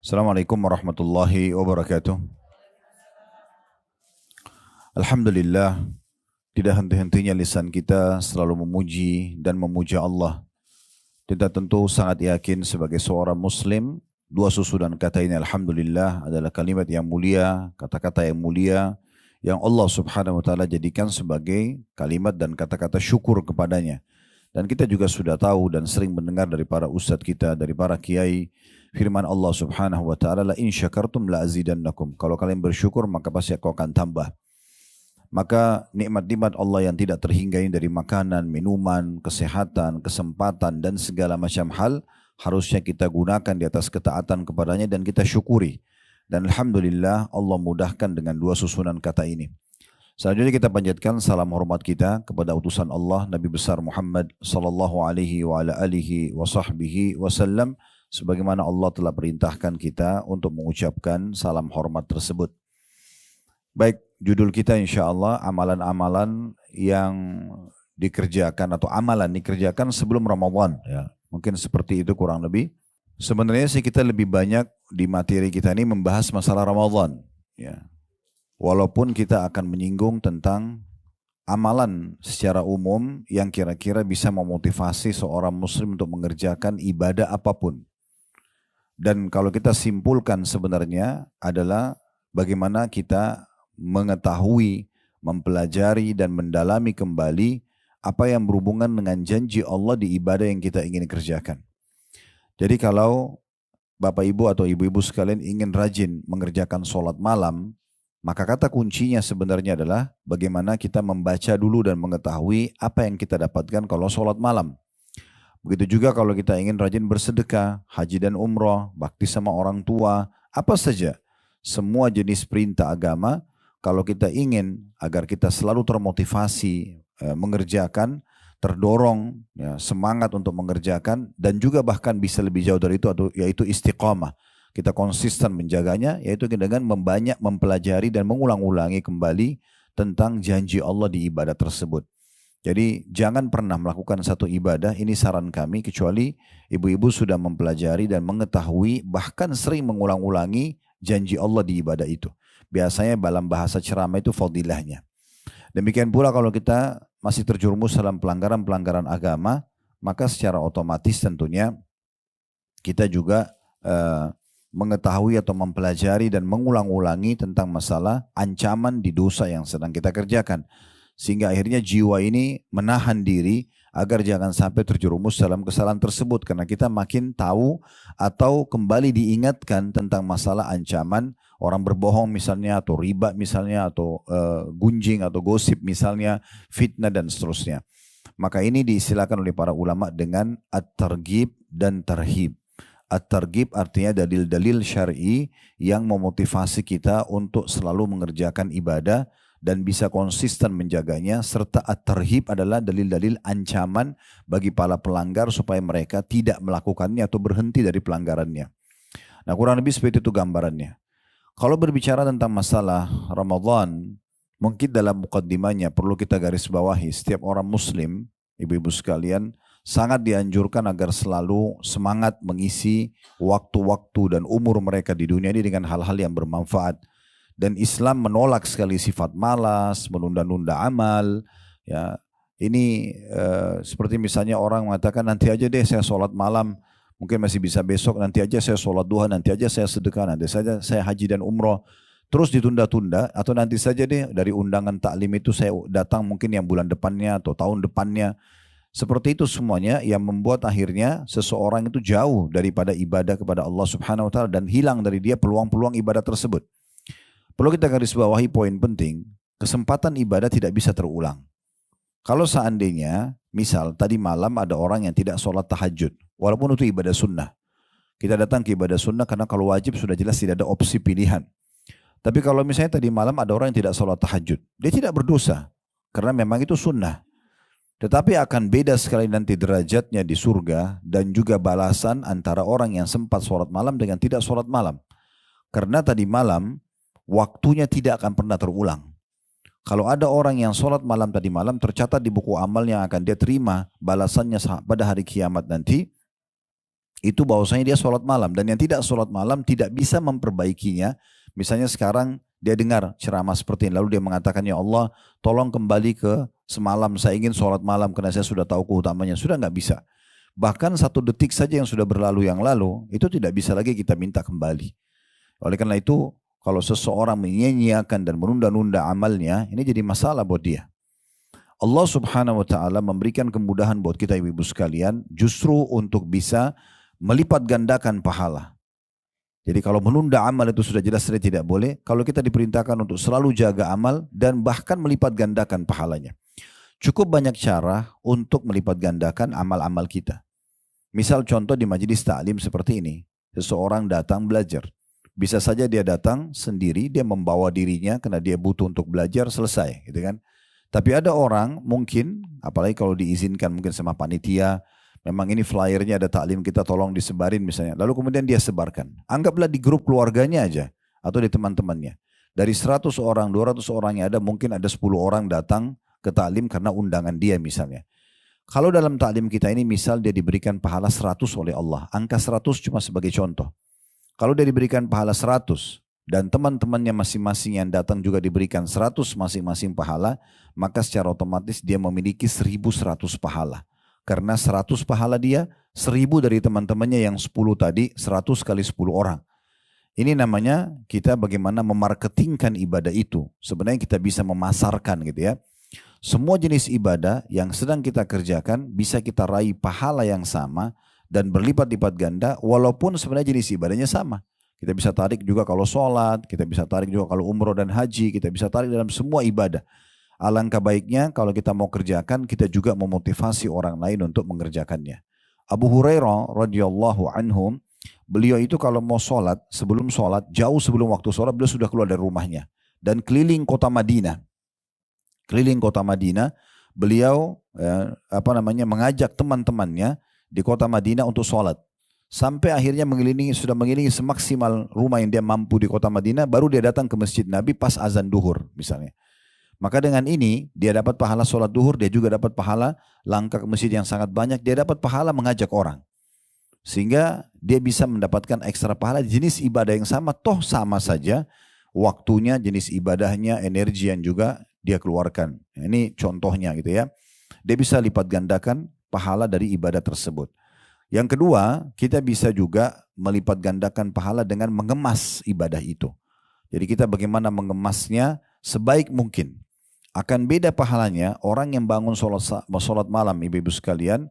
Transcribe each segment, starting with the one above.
Assalamualaikum warahmatullahi wabarakatuh. Alhamdulillah, tidak henti-hentinya lisan kita selalu memuji dan memuja Allah. Kita tentu sangat yakin sebagai seorang muslim, dua susunan kata ini Alhamdulillah adalah kalimat yang mulia, kata-kata yang mulia, yang Allah subhanahu wa ta'ala jadikan sebagai kalimat dan kata-kata syukur kepadanya. Dan kita juga sudah tahu dan sering mendengar dari para ustadz kita, dari para kiai, firman Allah subhanahu wa ta'ala, la in syakartum la azidannakum. Kalau kalian bersyukur maka pasti aku akan tambah. Maka nikmat-nikmat Allah yang tidak terhinggai dari makanan, minuman, kesehatan, kesempatan dan segala macam hal harusnya kita gunakan di atas ketaatan kepadanya dan kita syukuri. Dan Alhamdulillah Allah mudahkan dengan dua susunan kata ini. Selanjutnya kita panjatkan salam hormat kita kepada utusan Allah Nabi besar Muhammad sallallahu alaihi wa ala alihi wa sahbihi wasallam, sebagaimana Allah telah perintahkan kita untuk mengucapkan salam hormat tersebut. Baik, judul kita insyaallah amalan-amalan yang dikerjakan atau amalan dikerjakan sebelum Ramadan ya. Mungkin seperti itu kurang lebih. Sebenarnya sih kita lebih banyak di materi kita ini membahas masalah Ramadan ya. Walaupun kita akan menyinggung tentang amalan secara umum yang kira-kira bisa memotivasi seorang muslim untuk mengerjakan ibadah apapun. Dan kalau kita simpulkan sebenarnya adalah bagaimana kita mengetahui, mempelajari dan mendalami kembali apa yang berhubungan dengan janji Allah di ibadah yang kita ingin kerjakan. Jadi kalau Bapak Ibu atau Ibu-Ibu sekalian ingin rajin mengerjakan sholat malam, maka kata kuncinya sebenarnya adalah bagaimana kita membaca dulu dan mengetahui apa yang kita dapatkan kalau sholat malam. Begitu juga kalau kita ingin rajin bersedekah, haji dan umroh, bakti sama orang tua, apa saja. Semua jenis perintah agama, kalau kita ingin agar kita selalu termotivasi mengerjakan, terdorong ya, semangat untuk mengerjakan, dan juga bahkan bisa lebih jauh dari itu yaitu istiqamah. Kita konsisten menjaganya, yaitu dengan membanyak mempelajari dan mengulang-ulangi kembali tentang janji Allah di ibadah tersebut. Jadi jangan pernah melakukan satu ibadah, ini saran kami, kecuali ibu-ibu sudah mempelajari dan mengetahui, bahkan sering mengulang-ulangi janji Allah di ibadah itu. Biasanya dalam bahasa ceramah itu fadilahnya. Demikian pula kalau kita masih terjerumus dalam pelanggaran-pelanggaran agama, maka secara otomatis tentunya kita juga mengetahui atau mempelajari dan mengulang-ulangi tentang masalah ancaman di dosa yang sedang kita kerjakan. Sehingga akhirnya jiwa ini menahan diri agar jangan sampai terjerumus dalam kesalahan tersebut. Karena kita makin tahu atau kembali diingatkan tentang masalah ancaman orang berbohong misalnya, atau riba misalnya, atau gunjing atau gosip misalnya, fitnah dan seterusnya. Maka ini diistilahkan oleh para ulama dengan at-targhib dan tarhib. At-targhib artinya dalil-dalil syar'i yang memotivasi kita untuk selalu mengerjakan ibadah dan bisa konsisten menjaganya, serta at-tarhib adalah dalil-dalil ancaman bagi para pelanggar supaya mereka tidak melakukannya atau berhenti dari pelanggarannya. Nah, kurang lebih seperti itu gambarannya. Kalau berbicara tentang masalah Ramadan, mungkin dalam mukaddimahnya perlu kita garis bawahi, setiap orang muslim, ibu-ibu sekalian, sangat dianjurkan agar selalu semangat mengisi waktu-waktu dan umur mereka di dunia ini dengan hal-hal yang bermanfaat. Dan Islam menolak sekali sifat malas, menunda-nunda amal. Ya, ini seperti misalnya orang mengatakan nanti aja deh saya sholat malam, mungkin masih bisa besok, nanti aja saya sholat duha, nanti aja saya sedekah, nanti saja saya haji dan umroh. Terus ditunda-tunda, atau nanti saja deh dari undangan taklim itu saya datang mungkin yang bulan depannya atau tahun depannya. Seperti itu semuanya yang membuat akhirnya seseorang itu jauh daripada ibadah kepada Allah subhanahu wa ta'ala dan hilang dari dia peluang-peluang ibadah tersebut. Perlu kita garis bawahi poin penting, kesempatan ibadah tidak bisa terulang. Kalau seandainya, misal tadi malam ada orang yang tidak sholat tahajud, walaupun itu ibadah sunnah. Kita datang ke ibadah sunnah karena kalau wajib sudah jelas tidak ada opsi pilihan. Tapi kalau misalnya tadi malam ada orang yang tidak sholat tahajud, dia tidak berdosa karena memang itu sunnah. Tetapi akan beda sekali nanti derajatnya di surga dan juga balasan antara orang yang sempat sholat malam dengan tidak sholat malam. Karena tadi malam waktunya tidak akan pernah terulang. Kalau ada orang yang sholat malam tadi malam, tercatat di buku amal yang akan dia terima balasannya pada hari kiamat nanti, itu bahwasanya dia sholat malam. Dan yang tidak sholat malam tidak bisa memperbaikinya. Misalnya sekarang dia dengar ceramah seperti ini, lalu dia mengatakan, ya Allah tolong kembali ke semalam, saya ingin sholat malam karena saya sudah tahu keutamanya. Sudah nggak bisa. Bahkan 1 detik saja yang sudah berlalu yang lalu, itu tidak bisa lagi kita minta kembali. Oleh karena itu, kalau seseorang menyia-nyiakan dan menunda-nunda amalnya, ini jadi masalah buat dia. Allah subhanahu wa ta'ala memberikan kemudahan buat kita ibu-ibu sekalian, justru untuk bisa melipat gandakan pahala. Jadi kalau menunda amal itu sudah jelas tidak boleh. Kalau kita diperintahkan untuk selalu jaga amal dan bahkan melipat gandakan pahalanya. Cukup banyak cara untuk melipat gandakan amal-amal kita. Misal contoh di majelis ta'lim seperti ini. Seseorang datang belajar. Bisa saja dia datang sendiri, dia membawa dirinya karena dia butuh untuk belajar, selesai. Gitu kan? Tapi ada orang mungkin, apalagi kalau diizinkan mungkin sama panitia, memang ini flyernya ada taklim kita tolong disebarin misalnya. Lalu kemudian dia sebarkan. Anggaplah di grup keluarganya aja atau di teman-temannya. Dari 100 orang, 200 orang yang ada mungkin ada 10 orang datang ke taklim karena undangan dia misalnya. Kalau dalam taklim kita ini misal dia diberikan pahala 100 oleh Allah. Angka 100 cuma sebagai contoh. Kalau dia diberikan pahala 100 dan teman-temannya masing-masing yang datang juga diberikan 100 masing-masing pahala, maka secara otomatis dia memiliki 1.100 pahala. Karena 100 pahala dia, 1.000 dari teman-temannya yang 10 tadi, 100 kali 10 orang. Ini namanya kita bagaimana memarketingkan ibadah itu. Sebenarnya kita bisa memasarkan gitu ya. Semua jenis ibadah yang sedang kita kerjakan bisa kita raih pahala yang sama dan berlipat-lipat ganda walaupun sebenarnya jenis ibadahnya sama. Kita bisa tarik juga kalau sholat, kita bisa tarik juga kalau umroh dan haji, kita bisa tarik dalam semua ibadah. Alangkah baiknya kalau kita mau kerjakan, kita juga memotivasi orang lain untuk mengerjakannya. Abu Hurairah radhiyallahu anhu, beliau itu kalau mau sholat, sebelum sholat, jauh sebelum waktu sholat, beliau sudah keluar dari rumahnya. Dan keliling kota Madinah. Keliling kota Madinah, beliau mengajak teman-temannya di kota Madinah untuk sholat. Sampai akhirnya sudah mengelilingi semaksimal rumah yang dia mampu di kota Madinah, baru dia datang ke masjid Nabi pas azan duhur misalnya. Maka dengan ini dia dapat pahala sholat duhur, dia juga dapat pahala langkah ke masjid yang sangat banyak, dia dapat pahala mengajak orang. Sehingga dia bisa mendapatkan ekstra pahala jenis ibadah yang sama, toh sama saja waktunya, jenis ibadahnya, energi yang juga dia keluarkan. Ini contohnya gitu ya. Dia bisa lipat gandakan pahala dari ibadah tersebut. Yang kedua, kita bisa juga melipat gandakan pahala dengan mengemas ibadah itu. Jadi kita bagaimana mengemasnya sebaik mungkin. Akan beda pahalanya orang yang bangun sholat malam, ibu-ibu sekalian.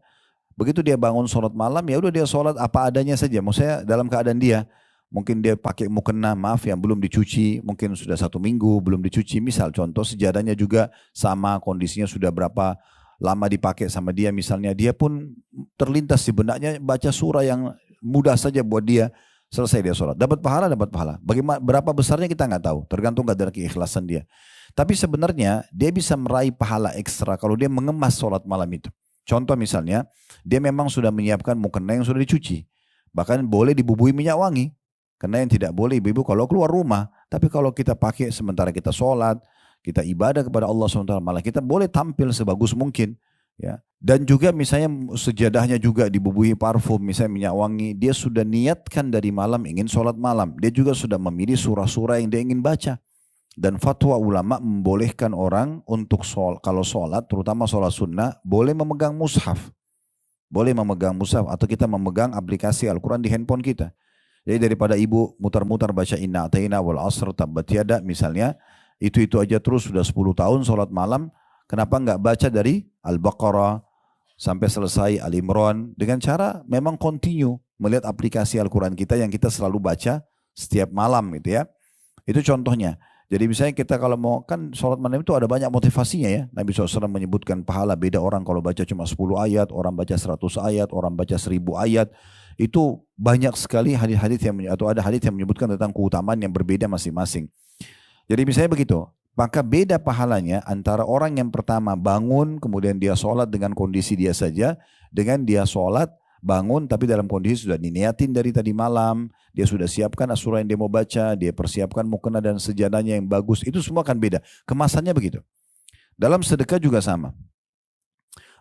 Begitu dia bangun sholat malam, ya udah dia sholat apa adanya saja. Maksudnya dalam keadaan dia, mungkin dia pakai mukena, maaf yang belum dicuci, mungkin sudah 1 minggu belum dicuci. Misal contoh sejadahnya juga sama, kondisinya sudah berapa lama dipakai sama dia misalnya, dia pun terlintas di benaknya baca surah yang mudah saja buat dia, selesai dia sholat. Dapat pahala, dapat pahala. Bagaimana, berapa besarnya kita nggak tahu, tergantung kadar keikhlasan dia. Tapi sebenarnya dia bisa meraih pahala ekstra kalau dia mengemas sholat malam itu. Contoh misalnya, dia memang sudah menyiapkan mukena yang sudah dicuci. Bahkan boleh dibubui minyak wangi. Karena yang tidak boleh ibu-ibu kalau keluar rumah. Tapi kalau kita pakai sementara kita sholat, kita ibadah kepada Allah SWT, malah kita boleh tampil sebagus mungkin. Ya. Dan juga misalnya sejadahnya juga dibubuhi parfum, misalnya minyak wangi. Dia sudah niatkan dari malam ingin sholat malam. Dia juga sudah memilih surah-surah yang dia ingin baca. Dan fatwa ulama membolehkan orang untuk kalau sholat, terutama sholat sunnah, boleh memegang mushaf. Boleh memegang mushaf atau kita memegang aplikasi Al-Quran di handphone kita. Jadi daripada ibu mutar-mutar baca inna atayna wal asr tabbat yada misalnya, itu aja terus sudah 10 tahun sholat malam, kenapa enggak baca dari Al-Baqarah sampai selesai Al-Imran dengan cara memang continue melihat aplikasi Al-Quran kita yang kita selalu baca setiap malam gitu ya. Itu contohnya. Jadi misalnya kita kalau mau, kan sholat malam itu ada banyak motivasinya ya. Nabi SAW menyebutkan pahala beda orang kalau baca cuma 10 ayat, orang baca 100 ayat, orang baca 1000 ayat. Itu banyak sekali hadis-hadis atau ada hadis yang menyebutkan tentang keutamaan yang berbeda masing-masing. Jadi misalnya begitu, maka beda pahalanya antara orang yang pertama bangun kemudian dia sholat dengan kondisi dia saja, dengan dia sholat bangun tapi dalam kondisi sudah diniatin dari tadi malam, dia sudah siapkan surah yang dia mau baca, dia persiapkan mukena dan sejadahnya yang bagus, itu semua akan beda. Kemasannya begitu. Dalam sedekah juga sama.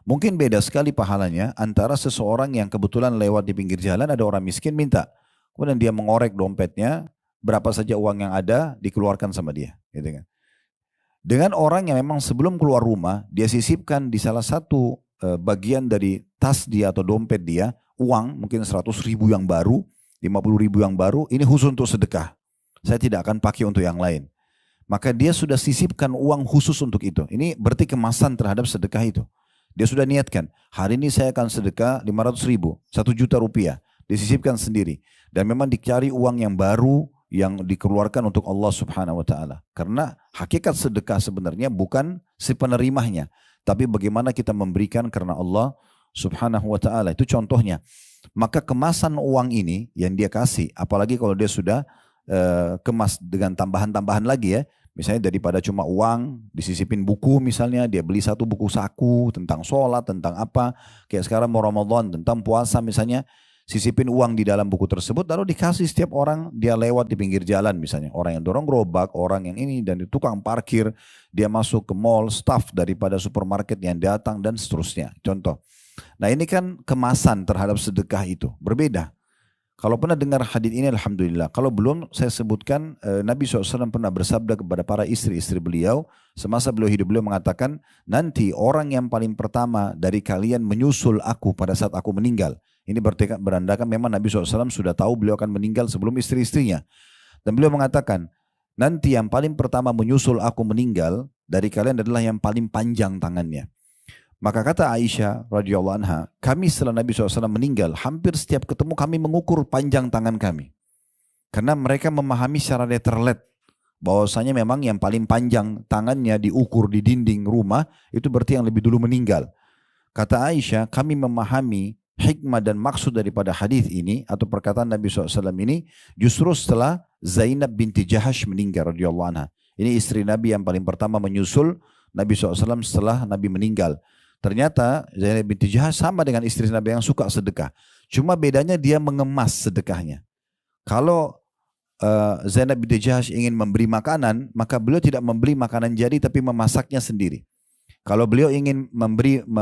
Mungkin beda sekali pahalanya antara seseorang yang kebetulan lewat di pinggir jalan, ada orang miskin minta. Kemudian dia mengorek dompetnya, berapa saja uang yang ada dikeluarkan sama dia. Gitu kan. Dengan orang yang memang sebelum keluar rumah, dia sisipkan di salah satu bagian dari tas dia atau dompet dia, uang mungkin 100.000 yang baru, 50.000 yang baru, ini khusus untuk sedekah. Saya tidak akan pakai untuk yang lain. Maka dia sudah sisipkan uang khusus untuk itu. Ini berarti kemasan terhadap sedekah itu. Dia sudah niatkan, hari ini saya akan sedekah 500.000, 1 juta rupiah. Disisipkan sendiri. Dan memang dicari uang yang baru, yang dikeluarkan untuk Allah Subhanahu wa taala. Karena hakikat sedekah sebenarnya bukan si penerimanya, tapi bagaimana kita memberikan karena Allah Subhanahu wa taala. Itu contohnya. Maka kemasan uang ini yang dia kasih, apalagi kalau dia sudah kemas dengan tambahan-tambahan lagi ya. Misalnya daripada cuma uang, disisipin buku misalnya, dia beli satu buku saku tentang sholat, tentang apa. Kayak sekarang mau Ramadan, tentang puasa misalnya. Sisipin uang di dalam buku tersebut, lalu dikasih setiap orang dia lewat di pinggir jalan misalnya. Orang yang dorong gerobak, orang yang ini, dan tukang parkir, dia masuk ke mall, staff daripada supermarket yang datang, dan seterusnya. Contoh. Nah ini kan kemasan terhadap sedekah itu, berbeda. Kalau pernah dengar hadis ini alhamdulillah. Kalau belum saya sebutkan Nabi SAW pernah bersabda kepada para istri-istri beliau. Semasa beliau hidup beliau mengatakan, nanti orang yang paling pertama dari kalian menyusul aku pada saat aku meninggal. Ini berandakan memang Nabi SAW sudah tahu beliau akan meninggal sebelum istri-istrinya. Dan beliau mengatakan, nanti yang paling pertama menyusul aku meninggal dari kalian adalah yang paling panjang tangannya. Maka kata Aisyah radhiyallahu anha, kami setelah Nabi SAW meninggal, hampir setiap ketemu kami mengukur panjang tangan kami. Karena mereka memahami secara letterlet, bahwasanya memang yang paling panjang tangannya diukur di dinding rumah, itu berarti yang lebih dulu meninggal. Kata Aisyah, kami memahami hikmah dan maksud daripada hadis ini, atau perkataan Nabi SAW ini, justru setelah Zainab binti Jahash meninggal radhiyallahu anha. Ini istri Nabi yang paling pertama menyusul Nabi SAW setelah Nabi meninggal. Ternyata Zainab binti Jahash sama dengan istri Nabi yang suka sedekah. Cuma bedanya dia mengemas sedekahnya. Kalau Zainab binti Jahash ingin memberi makanan, maka beliau tidak membeli makanan jadi tapi memasaknya sendiri. Kalau beliau ingin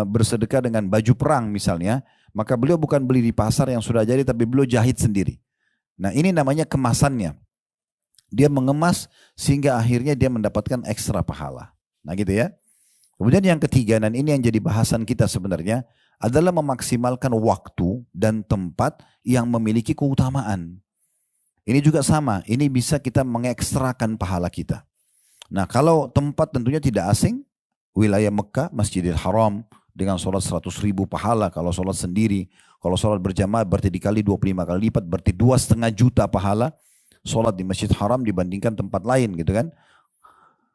bersedekah dengan baju perang misalnya, maka beliau bukan beli di pasar yang sudah jadi tapi beliau jahit sendiri. Nah ini namanya kemasannya. Dia mengemas sehingga akhirnya dia mendapatkan ekstra pahala. Nah gitu ya. Kemudian yang ketiga, dan ini yang jadi bahasan kita sebenarnya, adalah memaksimalkan waktu dan tempat yang memiliki keutamaan. Ini juga sama, ini bisa kita mengekstrakan pahala kita. Nah kalau tempat tentunya tidak asing, wilayah Mekah, Masjidil Haram, dengan sholat 100.000 pahala kalau sholat sendiri. Kalau sholat berjamaah berarti dikali 25 kali lipat, berarti 2,5 juta pahala sholat di Masjid Haram dibandingkan tempat lain gitu kan.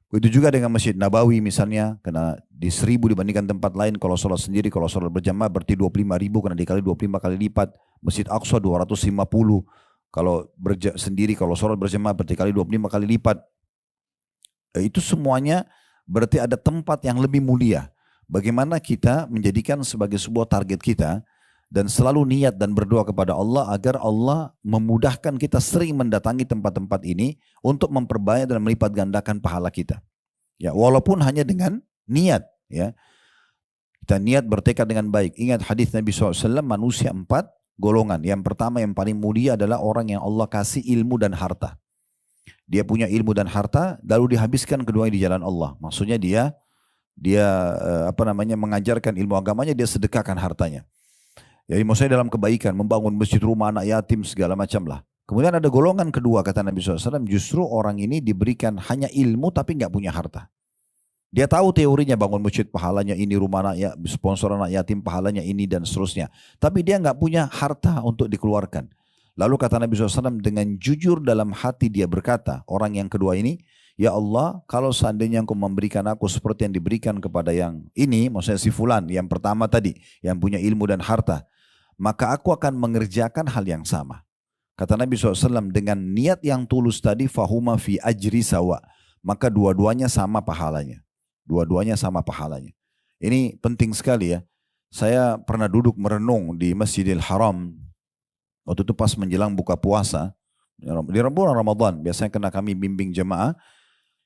Begitu juga dengan Masjid Nabawi misalnya, karena di 1.000 dibandingkan tempat lain kalau sholat sendiri, kalau sholat berjamaah berarti 25.000 karena dikali 25 kali lipat. Masjid Aqsa 250, kalau sendiri kalau sholat berjamaah berarti kali 25 kali lipat. Itu semuanya berarti ada tempat yang lebih mulia. Bagaimana kita menjadikan sebagai sebuah target kita dan selalu niat dan berdoa kepada Allah agar Allah memudahkan kita sering mendatangi tempat-tempat ini untuk memperbanyak dan melipat gandakan pahala kita. Ya, walaupun hanya dengan niat, ya. Kita niat bertekad dengan baik. Ingat hadis Nabi SAW, manusia 4 golongan. Yang pertama yang paling mulia adalah orang yang Allah kasih ilmu dan harta. Dia punya ilmu dan harta lalu dihabiskan keduanya di jalan Allah. Maksudnya dia mengajarkan ilmu agamanya, dia sedekahkan hartanya. Jadi maksudnya dalam kebaikan, membangun masjid, rumah anak yatim, segala macam lah. Kemudian ada golongan kedua, kata Nabi SAW, justru orang ini diberikan hanya ilmu tapi nggak punya harta. Dia tahu teorinya, bangun masjid pahalanya ini, rumah anak yatim, sponsor anak yatim pahalanya ini, dan seterusnya. Tapi dia nggak punya harta untuk dikeluarkan. Lalu kata Nabi SAW, dengan jujur dalam hati dia berkata, orang yang kedua ini, ya Allah, kalau seandainya Engkau memberikan aku seperti yang diberikan kepada yang ini, maksudnya si fulan, yang pertama tadi, yang punya ilmu dan harta, maka aku akan mengerjakan hal yang sama. Kata Nabi SAW, dengan niat yang tulus tadi, fahuma fi ajri sawa, maka dua-duanya sama pahalanya. Dua-duanya sama pahalanya. Ini penting sekali ya. Saya pernah duduk merenung di Masjidil Haram, waktu itu pas menjelang buka puasa, di bulan Ramadan, biasanya kena kami bimbing jemaah,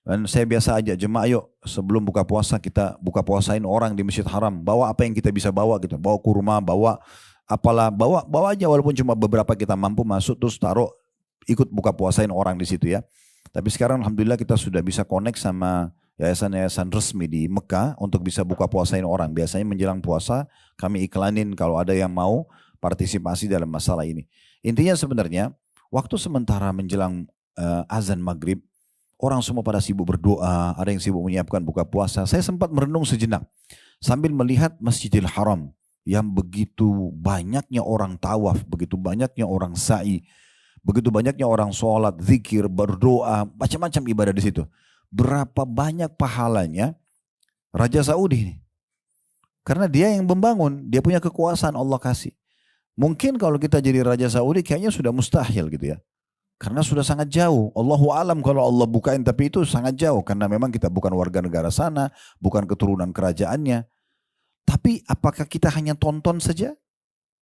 Dan saya biasa ajak jemaah, yuk sebelum buka puasa kita buka puasain orang di Masjid Haram. Bawa apa yang kita bisa bawa gitu. Bawa kurma, bawa apalah, bawa aja walaupun cuma beberapa kita mampu masuk terus taruh ikut buka puasain orang di situ ya. Tapi sekarang alhamdulillah kita sudah bisa connect sama yayasan-yayasan resmi di Mekah untuk bisa buka puasain orang. Biasanya menjelang puasa kami iklanin kalau ada yang mau partisipasi dalam masalah ini. Intinya sebenarnya waktu sementara menjelang azan maghrib, orang semua pada sibuk berdoa, ada yang sibuk menyiapkan buka puasa. Saya sempat merenung sejenak sambil melihat Masjidil Haram yang begitu banyaknya orang tawaf, begitu banyaknya orang sa'i, begitu banyaknya orang sholat, zikir, berdoa, macam-macam ibadah di situ. Berapa banyak pahalanya Raja Saudi ini. Karena dia yang membangun, dia punya kekuasaan, Allah kasih. Mungkin kalau kita jadi Raja Saudi kayaknya sudah mustahil gitu ya. Karena sudah sangat jauh. Allahu alam kalau Allah bukain, tapi itu sangat jauh. Karena memang kita bukan warga negara sana, bukan keturunan kerajaannya. Tapi apakah kita hanya tonton saja?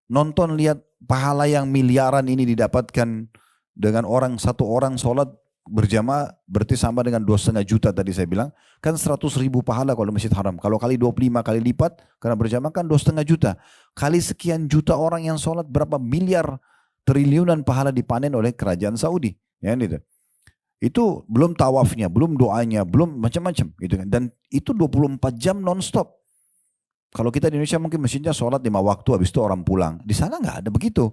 Nonton lihat pahala yang miliaran ini didapatkan dengan satu orang sholat berjamaah berarti sama dengan 2,5 juta tadi saya bilang. Kan 100.000 pahala kalau Masjid Haram. Kalau kali 25 kali lipat karena berjamaah kan 2,5 juta. Kali sekian juta orang yang sholat berapa miliar triliunan pahala dipanen oleh kerajaan Saudi, ya gitu. Itu belum tawafnya, belum doanya, belum macam-macam gitu kan. Dan itu 24 jam non-stop. Kalau kita di Indonesia mungkin masjidnya sholat 5 waktu, habis itu orang pulang. Di sana nggak ada begitu.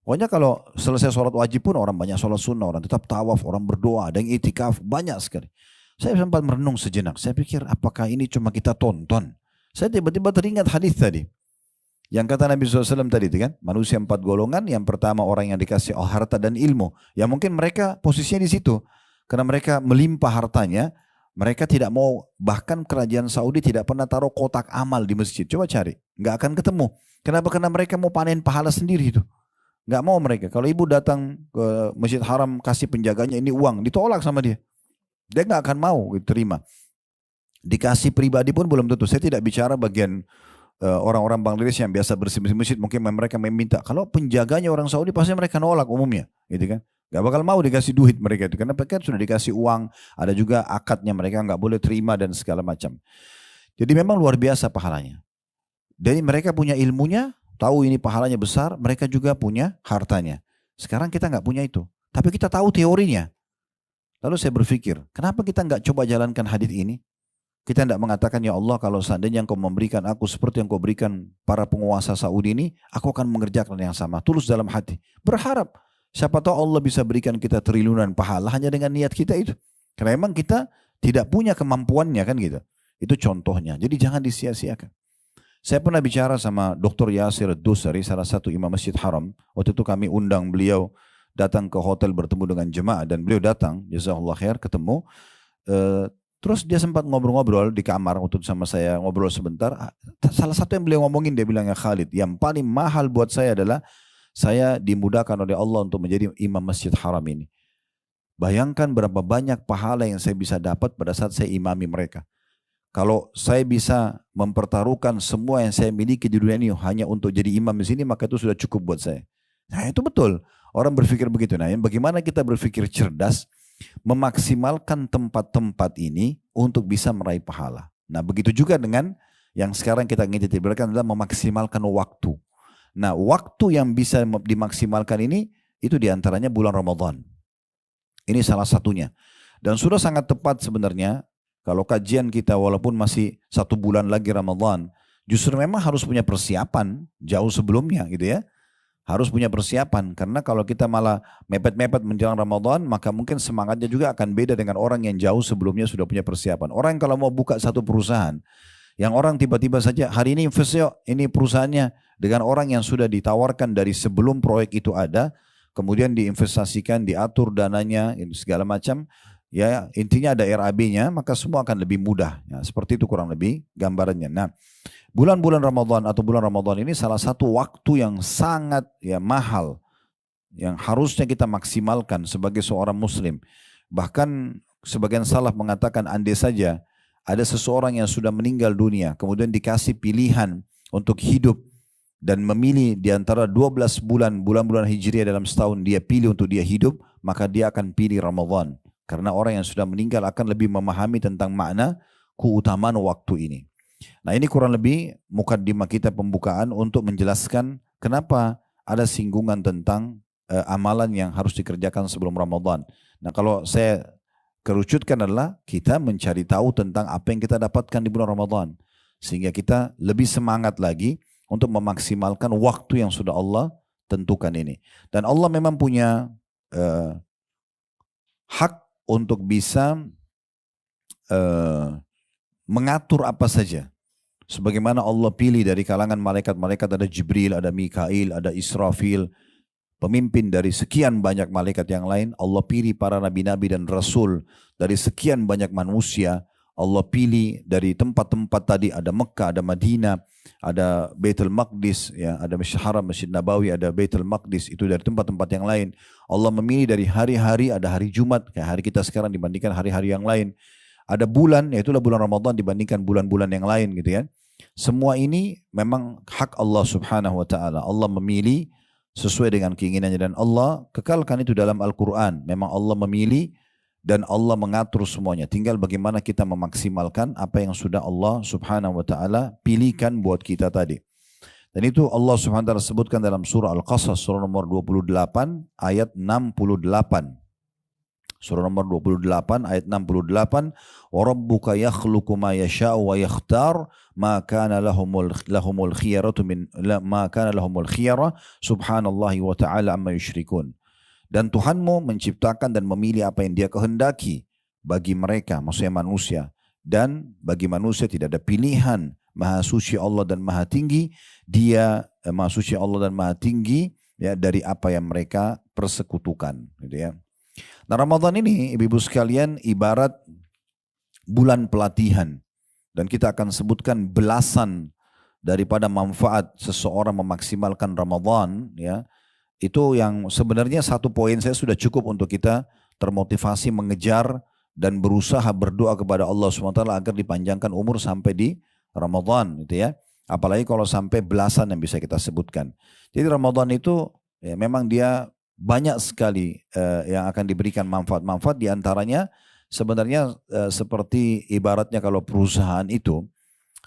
Pokoknya kalau selesai sholat wajib pun orang banyak sholat sunnah, orang tetap tawaf, orang berdoa, ada yang itikaf, banyak sekali. Saya sempat merenung sejenak. Saya pikir apakah ini cuma kita tonton? Saya tiba-tiba teringat hadis tadi. Yang kata Nabi SAW tadi itu kan, manusia 4 golongan, yang pertama orang yang dikasih harta dan ilmu. Ya mungkin mereka posisinya di situ. Karena mereka melimpah hartanya, mereka tidak mau, bahkan kerajaan Saudi tidak pernah taruh kotak amal di masjid. Coba cari, nggak akan ketemu. Kenapa? Karena mereka mau panen pahala sendiri itu. Nggak mau mereka. Kalau ibu datang ke Masjid Haram, kasih penjaganya ini uang, ditolak sama dia. Dia nggak akan mau terima. Dikasih pribadi pun belum tentu. Saya tidak bicara bagian orang-orang Bangladesh yang biasa bersih-bersih masjid, mungkin mereka meminta. Kalau penjaganya orang Saudi pasti mereka nolak umumnya, gitu kan? Gak bakal mau dikasih duit mereka itu, karena mereka sudah dikasih uang, ada juga akadnya, mereka nggak boleh terima dan segala macam. Jadi memang luar biasa pahalanya. Jadi mereka punya ilmunya, tahu ini pahalanya besar, mereka juga punya hartanya. Sekarang kita nggak punya itu, tapi kita tahu teorinya. Lalu saya berpikir, kenapa kita nggak coba jalankan hadis ini? Kita tidak mengatakan, ya Allah kalau seandainya engkau memberikan aku seperti yang kau berikan para penguasa Saudi ini, aku akan mengerjakan yang sama. Tulus dalam hati. Berharap. Siapa tahu Allah bisa berikan kita triliunan pahala hanya dengan niat kita itu. Karena memang kita tidak punya kemampuannya kan gitu. Itu contohnya. Jadi jangan disia-siakan. Saya pernah bicara sama Dr. Yasir Dusari, salah satu imam Masjid Haram. Waktu itu kami undang beliau datang ke hotel bertemu dengan jemaah. Dan beliau datang, jazakallah khair, ketemu. Terus dia sempat ngobrol-ngobrol di kamar waktu sama saya, ngobrol sebentar. Salah satu yang beliau ngomongin, dia bilang, ya Khalid, yang paling mahal buat saya adalah saya dimudahkan oleh Allah untuk menjadi imam Masjid Haram ini. Bayangkan berapa banyak pahala yang saya bisa dapat pada saat saya imami mereka. Kalau saya bisa mempertaruhkan semua yang saya miliki di dunia ini hanya untuk jadi imam di sini, maka itu sudah cukup buat saya. Nah itu betul. Orang berpikir begitu. Nah bagaimana kita berpikir cerdas, memaksimalkan tempat-tempat ini untuk bisa meraih pahala. Nah begitu juga dengan yang sekarang kita ingin titikkan adalah memaksimalkan waktu. Nah waktu yang bisa dimaksimalkan ini itu diantaranya bulan Ramadan. Ini salah satunya. Dan sudah sangat tepat sebenarnya kalau kajian kita walaupun masih 1 bulan lagi Ramadan, justru memang harus punya persiapan jauh sebelumnya gitu ya. Harus punya persiapan, karena kalau kita malah mepet-mepet menjelang Ramadan, maka mungkin semangatnya juga akan beda dengan orang yang jauh sebelumnya sudah punya persiapan. Orang kalau mau buka satu perusahaan, yang orang tiba-tiba saja, hari ini invest yuk, ini perusahaannya, dengan orang yang sudah ditawarkan dari sebelum proyek itu ada, kemudian diinvestasikan, diatur dananya, segala macam, ya intinya ada RAB-nya, maka semua akan lebih mudah. Ya, seperti itu kurang lebih gambarannya. Nah, bulan-bulan Ramadan atau bulan Ramadan ini salah satu waktu yang sangat ya mahal yang harusnya kita maksimalkan sebagai seorang muslim. Bahkan sebagian salaf mengatakan andai saja ada seseorang yang sudah meninggal dunia kemudian dikasih pilihan untuk hidup dan memilih di antara 12 bulan-bulan Hijriah dalam setahun, dia pilih untuk dia hidup, maka dia akan pilih Ramadan. Karena orang yang sudah meninggal akan lebih memahami tentang makna keutamaan waktu ini. Nah, ini kurang lebih mukaddimah kita pembukaan untuk menjelaskan kenapa ada singgungan tentang amalan yang harus dikerjakan sebelum Ramadan. Nah, kalau saya kerucutkan adalah kita mencari tahu tentang apa yang kita dapatkan di bulan Ramadan. Sehingga kita lebih semangat lagi untuk memaksimalkan waktu yang sudah Allah tentukan ini. Dan Allah memang punya hak untuk bisa mengatur apa saja. Sebagaimana Allah pilih dari kalangan malaikat-malaikat, ada Jibril, ada Mikail, ada Israfil, pemimpin dari sekian banyak malaikat yang lain. Allah pilih para nabi-nabi dan rasul dari sekian banyak manusia. Allah pilih dari tempat-tempat tadi, ada Mekah, ada Madinah, ada Baitul Maqdis, ya, ada Masjid Haram, Masjid Nabawi, ada Baitul Maqdis, itu dari tempat-tempat yang lain. Allah memilih dari hari-hari, ada hari Jumat, kayak hari kita sekarang dibandingkan hari-hari yang lain. Ada bulan, yaitulah bulan Ramadan dibandingkan bulan-bulan yang lain gitu ya. Semua ini memang hak Allah Subhanahu wa taala. Allah memilih sesuai dengan keinginannya dan Allah kekalkan itu dalam Al-Qur'an. Memang Allah memilih dan Allah mengatur semuanya. Tinggal bagaimana kita memaksimalkan apa yang sudah Allah Subhanahu wa taala pilihkan buat kita tadi. Dan itu Allah Subhanahu wa taala sebutkan dalam surah Al-Qasas surah nomor 28 ayat 68. Surah nomor 28 ayat 68, wa rabbuka yakhluqu ma yasha'u wa yakhtar ma kana lahumul khiyaratu min ma kana lahumul khiyara subhanallahi wa ta'ala amma yusyrikun. Dan Tuhanmu menciptakan dan memilih apa yang Dia kehendaki bagi mereka, maksudnya manusia. Dan bagi manusia tidak ada pilihan. Maha suci Allah dan maha tinggi. Dia maha suci Allah dan maha tinggi ya dari apa yang mereka persekutukan, gitu ya. Nah, Ramadan ini ibu-ibu sekalian ibarat bulan pelatihan. Dan kita akan sebutkan belasan daripada manfaat seseorang memaksimalkan Ramadan. Ya, itu yang sebenarnya satu poin saya sudah cukup untuk kita termotivasi mengejar dan berusaha berdoa kepada Allah SWT agar dipanjangkan umur sampai di Ramadan. Gitu ya. Apalagi kalau sampai belasan yang bisa kita sebutkan. Jadi Ramadan itu ya, memang dia banyak sekali yang akan diberikan manfaat-manfaat, diantaranya sebenarnya seperti ibaratnya kalau perusahaan itu,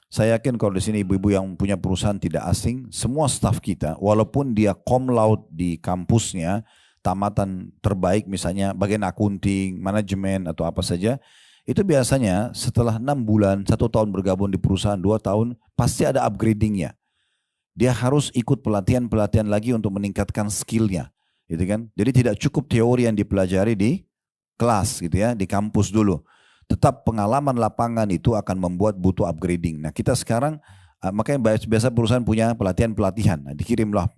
saya yakin kalau di sini ibu-ibu yang punya perusahaan tidak asing, semua staf kita walaupun dia cum laude di kampusnya, tamatan terbaik misalnya bagian akunting, manajemen atau apa saja, itu biasanya setelah 6 bulan, 1 tahun bergabung di perusahaan, 2 tahun pasti ada upgradingnya. Dia harus ikut pelatihan-pelatihan lagi untuk meningkatkan skillnya. Gitu kan? Jadi tidak cukup teori yang dipelajari di kelas gitu ya, di kampus dulu. Tetap pengalaman lapangan itu akan membuat butuh upgrading. Nah, kita sekarang makanya biasa perusahaan punya pelatihan-pelatihan. Nah, dikirimlah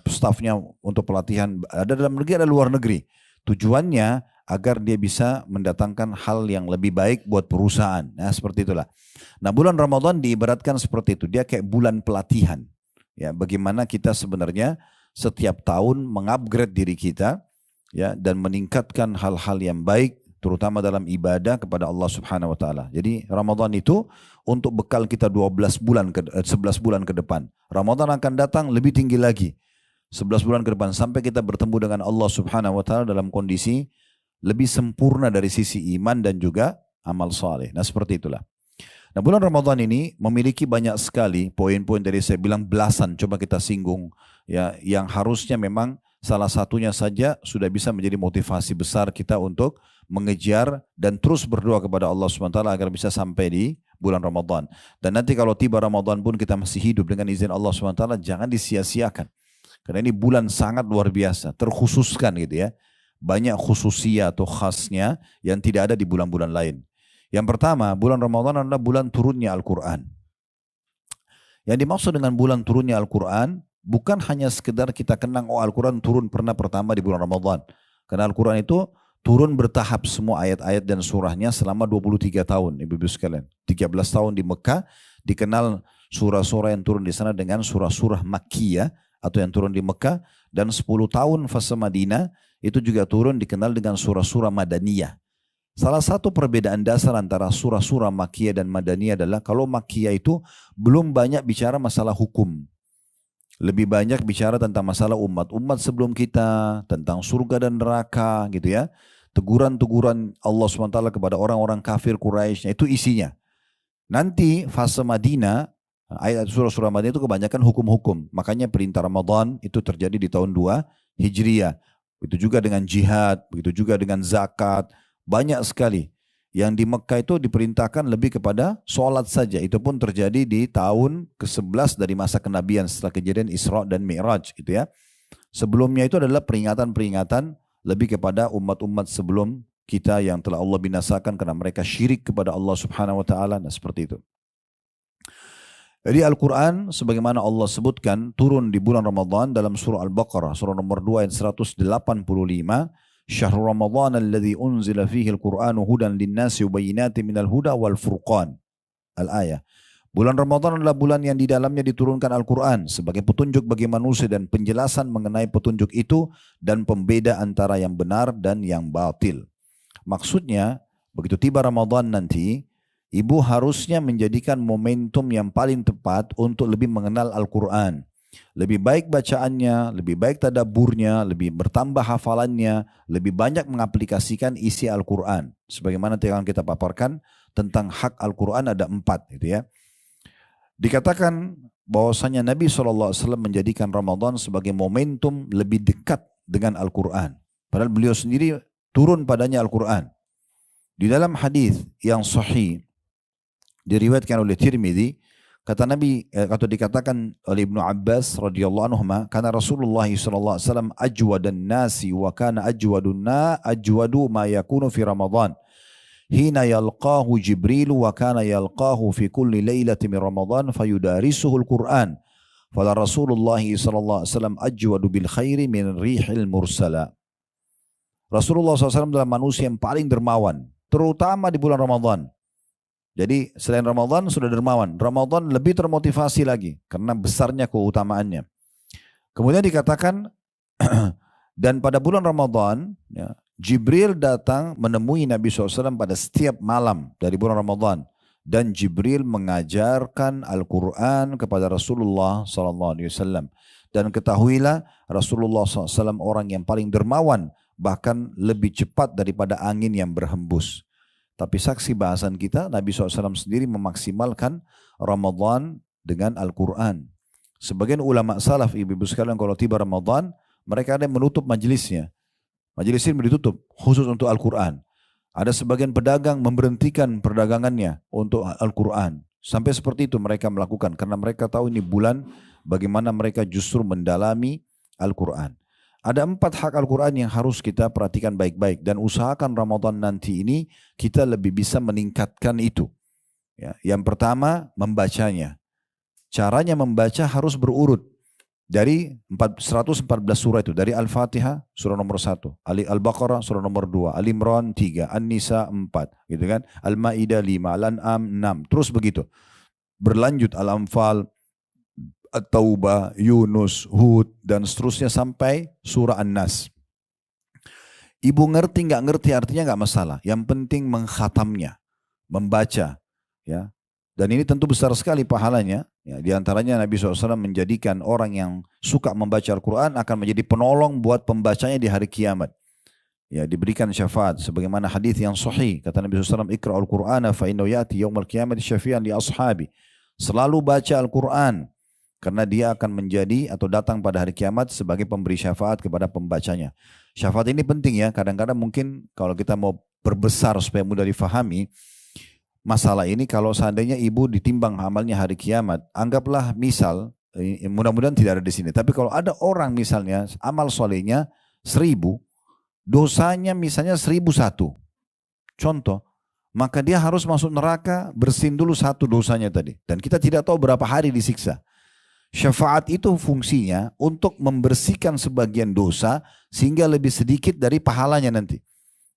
stafnya untuk pelatihan, ada dalam negeri ada luar negeri. Tujuannya agar dia bisa mendatangkan hal yang lebih baik buat perusahaan. Nah, seperti itulah. Nah, bulan Ramadan diibaratkan seperti itu. Dia kayak bulan pelatihan. Ya, bagaimana kita sebenarnya setiap tahun mengupgrade diri kita ya dan meningkatkan hal-hal yang baik terutama dalam ibadah kepada Allah Subhanahu wa taala. Jadi Ramadan itu untuk bekal kita 11 bulan ke depan. Ramadan akan datang lebih tinggi lagi. 11 bulan ke depan sampai kita bertemu dengan Allah Subhanahu wa taala dalam kondisi lebih sempurna dari sisi iman dan juga amal saleh. Nah, seperti itulah. Nah, bulan Ramadan ini memiliki banyak sekali poin-poin dari saya bilang belasan, coba kita singgung ya, yang harusnya memang salah satunya saja sudah bisa menjadi motivasi besar kita untuk mengejar dan terus berdoa kepada Allah SWT agar bisa sampai di bulan Ramadan. Dan nanti kalau tiba Ramadan pun kita masih hidup dengan izin Allah SWT, jangan disia-siakan. Karena ini bulan sangat luar biasa, terkhususkan gitu ya. Banyak khususia atau khasnya yang tidak ada di bulan-bulan lain. Yang pertama, bulan Ramadan adalah bulan turunnya Al-Quran. Yang dimaksud dengan bulan turunnya Al-Quran, bukan hanya sekedar kita kenang, oh Al-Quran turun pernah pertama di bulan Ramadan. Karena Al-Quran itu turun bertahap semua ayat-ayat dan surahnya selama 23 tahun, ibu-ibu sekalian. 13 tahun di Mekah, dikenal surah-surah yang turun di sana dengan surah-surah Makkiyah, atau yang turun di Mekah, dan 10 tahun fase Madinah, itu juga turun dikenal dengan surah-surah Madaniyah. Salah satu perbedaan dasar antara surah-surah Makkiyah dan Madaniyah adalah kalau Makkiyah itu belum banyak bicara masalah hukum. Lebih banyak bicara tentang masalah umat sebelum kita, tentang surga dan neraka gitu ya. teguran-teguran Allah SWT kepada orang-orang kafir Quraisy, itu isinya. Nanti fase Madinah, ayat surah-surah Madinah itu kebanyakan hukum-hukum. Makanya perintah Ramadan itu terjadi di tahun 2 Hijriah. Begitu juga dengan jihad, begitu juga dengan zakat. Banyak sekali. Yang di Mekah itu diperintahkan lebih kepada sholat saja. Itu pun terjadi di tahun ke-11 dari masa kenabian setelah kejadian Isra dan Mi'raj. Gitu ya. Sebelumnya itu adalah peringatan-peringatan lebih kepada umat-umat sebelum kita yang telah Allah binasakan karena mereka syirik kepada Allah Subhanahu wa taala, dan seperti itu. Jadi Al-Quran sebagaimana Allah sebutkan turun di bulan Ramadan dalam surah Al-Baqarah, surah nomor 2 ayat 185. Syahrul Ramadan alladzi unzila fihi al-Qur'anu hudan lin-nasi wa bayyinatin minal huda wal furqan. Al-ayah. Bulan Ramadan adalah bulan yang di dalamnya diturunkan Al-Quran sebagai petunjuk bagi manusia dan penjelasan mengenai petunjuk itu dan pembeda antara yang benar dan yang batil. Maksudnya, begitu tiba Ramadan nanti, ibu harusnya menjadikan momentum yang paling tepat untuk lebih mengenal Al-Quran. Lebih baik bacaannya, lebih baik tadabburnya, lebih bertambah hafalannya, lebih banyak mengaplikasikan isi Al-Quran. Sebagaimana yang kita paparkan tentang hak Al-Quran ada 4 gitu ya. Dikatakan bahwasanya Nabi SAW menjadikan Ramadan sebagai momentum lebih dekat dengan Al-Quran. Padahal beliau sendiri turun padanya Al-Quran. Di dalam hadis yang sahih diriwayatkan oleh Tirmidzi, kata Nabi atau dikatakan oleh Ibnu Abbas radhiyallahu anhu, karena Rasulullah sallallahu alaihi wasallam ajwadan nasi wa kana ajwadu ma yakunu fi Ramadan. Hina yalqahu Jibril wa kana yalqahu fi kulli lailatin min Ramadan fayudarisuhu al-Qur'an. Fala Rasulullah sallallahu alaihi wasallam ajwadu bil khairi min rihil mursala. Rasulullah SAW adalah manusia yang paling dermawan, terutama di bulan Ramadan. Jadi selain Ramadan sudah dermawan, Ramadan lebih termotivasi lagi karena besarnya keutamaannya. Kemudian dikatakan dan pada bulan Ramadan ya, Jibril datang menemui Nabi SAW pada setiap malam dari bulan Ramadan, dan Jibril mengajarkan Al-Quran kepada Rasulullah SAW. Dan ketahuilah Rasulullah SAW orang yang paling dermawan, bahkan lebih cepat daripada angin yang berhembus. Tapi saksi bahasan kita, Nabi SAW sendiri memaksimalkan Ramadan dengan Al-Quran. Sebagian ulama salaf, ibu-ibu sekalian, kalau tiba Ramadan, mereka ada yang menutup majelisnya. Majelis ini ditutup khusus untuk Al-Quran. Ada sebagian pedagang memberhentikan perdagangannya untuk Al-Quran. Sampai seperti itu mereka melakukan, karena mereka tahu ini bulan bagaimana mereka justru mendalami Al-Quran. Ada 4 hak Al-Quran yang harus kita perhatikan baik-baik, dan usahakan Ramadan nanti ini kita lebih bisa meningkatkan itu. Ya, yang pertama membacanya. Caranya membaca harus berurut dari 114 surah itu, dari Al-Fatihah surah nomor 1, Al-Baqarah surah nomor 2, Al-Imran 3, An-Nisa 4, gitu kan? Al-Maidah 5, Al-An'am 6, terus begitu. Berlanjut Al-Anfal, At-Taubah, Yunus, Hud, dan seterusnya sampai surah An-Nas. Ibu ngerti nggak ngerti artinya nggak masalah. Yang penting mengkhatamnya, membaca, ya. Dan ini tentu besar sekali pahalanya. Ya, di antaranya Nabi SAW menjadikan orang yang suka membaca Al-Quran akan menjadi penolong buat pembacanya di hari kiamat. Ya, diberikan syafaat. Sebagaimana hadis yang sahih, kata Nabi SAW, Iqra'ul Qur'ana fa innahu ya'ti yawmal qiyamati syafi'an li ashabi. Selalu baca Al-Quran, karena dia akan menjadi atau datang pada hari kiamat sebagai pemberi syafaat kepada pembacanya. Syafaat ini penting ya, kadang-kadang mungkin kalau kita mau perbesar supaya mudah difahami, masalah ini kalau seandainya ibu ditimbang amalnya hari kiamat, anggaplah misal, mudah-mudahan tidak ada di sini, tapi kalau ada orang misalnya amal solehnya 1000, dosanya misalnya 1001, contoh, maka dia harus masuk neraka bersihin dulu 1 dosanya tadi. Dan kita tidak tahu berapa hari disiksa. Syafaat itu fungsinya untuk membersihkan sebagian dosa sehingga lebih sedikit dari pahalanya nanti.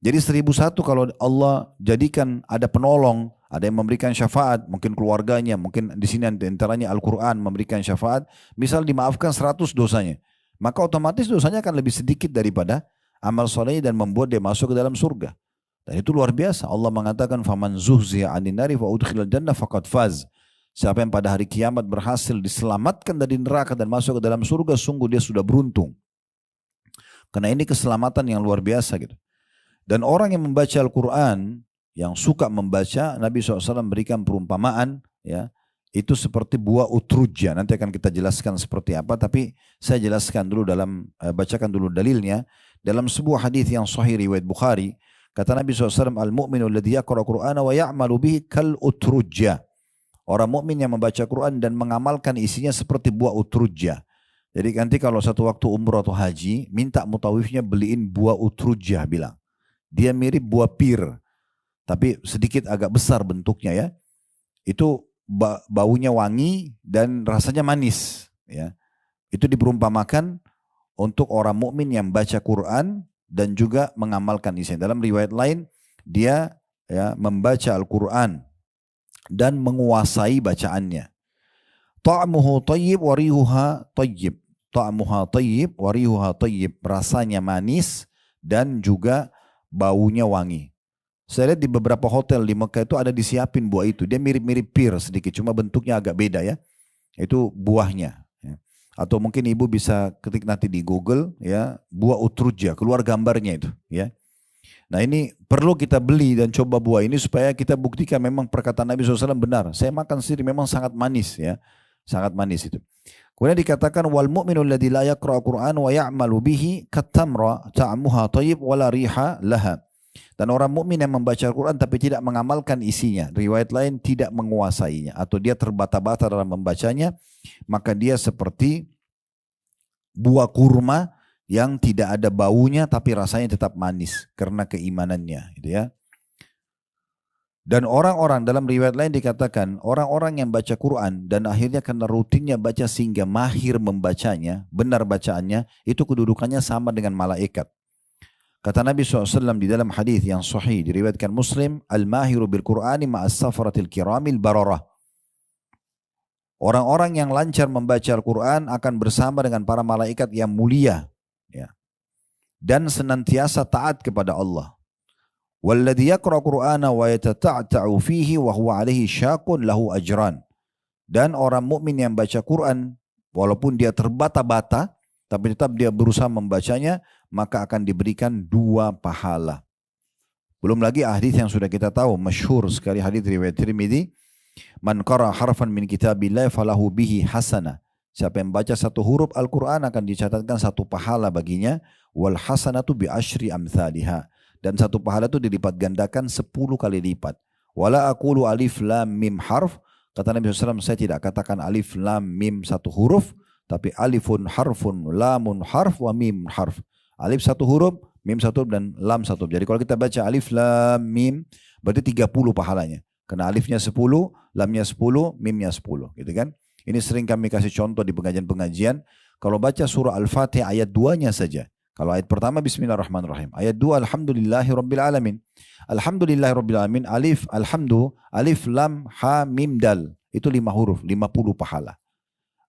Jadi 1001 kalau Allah jadikan ada penolong, ada yang memberikan syafaat, mungkin keluarganya, mungkin di sini antaranya Al-Quran memberikan syafaat, misal dimaafkan 100 dosanya, maka otomatis dosanya akan lebih sedikit daripada amal solehnya dan membuat dia masuk ke dalam surga. Dan itu luar biasa. Allah mengatakan faman zuhziya 'anil nari fa udkhilal jannah faqad faz. Siapa yang pada hari kiamat berhasil diselamatkan dari neraka dan masuk ke dalam surga, sungguh dia sudah beruntung. Karena ini keselamatan yang luar biasa gitu. Dan orang yang membaca Al-Quran, yang suka membaca, Nabi SAW berikan perumpamaan, ya, itu seperti buah utrujja. Nanti akan kita jelaskan seperti apa, tapi saya jelaskan dulu bacakan dulu dalilnya. Dalam sebuah hadis yang sahih riwayat Bukhari, kata Nabi SAW, Al-mu'minu alladhi yaqra Qur'ana wa ya'malu bihi kal utrujja. Orang mukmin yang membaca Quran dan mengamalkan isinya seperti buah utrujja. Jadi nanti kalau satu waktu umrah atau haji, minta mutawifnya beliin buah utrujja, bilang. Dia mirip buah pir, tapi sedikit agak besar bentuknya ya. Itu baunya wangi dan rasanya manis. Ya. Itu diperumpamakan untuk orang mukmin yang baca Quran dan juga mengamalkan isinya. Dalam riwayat lain, dia ya, membaca Al-Quran dan menguasai bacaannya. Ta'muhu tayyib wa rihuha tayyib. Ta'muha tayyib wa rihuha tayyib. Rasanya manis dan juga baunya wangi. Saya lihat di beberapa hotel di Mekah itu ada disiapin buah itu. Dia mirip-mirip pir sedikit, cuma bentuknya agak beda ya. Itu buahnya. Ya. Atau mungkin ibu bisa ketik nanti di Google ya, buah utrujja, keluar gambarnya itu ya. Nah ini perlu kita beli dan coba buah ini supaya kita buktikan memang perkataan Nabi SAW benar. Saya makan sendiri, memang sangat manis ya. Sangat manis itu. Kemudian dikatakan wal mu'minu alladhi la yaqra'u Qur'an wa ya'malu bihi katamra ta'muha thayyib wa la riha laha. Dan orang mukmin yang membaca Al-Quran tapi tidak mengamalkan isinya, riwayat lain tidak menguasainya atau dia terbata-bata dalam membacanya, maka dia seperti buah kurma yang tidak ada baunya tapi rasanya tetap manis karena keimanannya, gitu ya. Dan orang-orang dalam riwayat lain dikatakan orang-orang yang baca Quran dan akhirnya karena rutinnya baca sehingga mahir membacanya, benar bacaannya, itu kedudukannya sama dengan malaikat. Kata Nabi SAW di dalam hadis yang sahih diriwayatkan Muslim, al-mahiru bil Qur'ani ma'as safaratil kiramil bararah. Orang-orang yang lancar membaca Al-Quran akan bersama dengan para malaikat yang mulia, ya, dan senantiasa taat kepada Allah. Walladhi yaqra Qur'ana wa yatata'ta'u fihi wa huwa alaihi syaqun lahu ajran. Dan orang mukmin yang baca Quran walaupun dia terbata-bata tapi tetap dia berusaha membacanya, maka akan diberikan 2 pahala. Belum lagi hadis yang sudah kita tahu, masyhur sekali hadis riwayat Tirmidzi, man qara harfan min kitabillah falahu bihi hasanah. Siapa yang baca 1 huruf Al-Quran akan dicatatkan 1 pahala baginya, wal hasanatu bi asyri amthaliha. Dan 1 pahala itu dilipat gandakan 10 kali lipat. Wala aqulu alif lam mim harf. Kata Nabi SAW, saya tidak katakan alif lam mim 1 huruf, tapi alifun harfun, lamun harf, wa mim harf. Alif 1 huruf, mim 1 huruf, dan lam 1 huruf. Jadi kalau kita baca alif lam mim, berarti 30 pahalanya. Karena alifnya 10, lamnya 10, mimnya 10. Gitu kan? Ini sering kami kasih contoh di pengajian-pengajian. Kalau baca surah Al-Fatihah ayat 2-nya saja. Kalau ayat pertama Bismillahirrahmanirrahim. Ayat 2 Alhamdulillahirrabbilalamin. Alhamdulillahirrabbilalamin. Alif, alhamdu, alif, lam, ha, mim, dal. Itu 5 huruf, 50 pahala.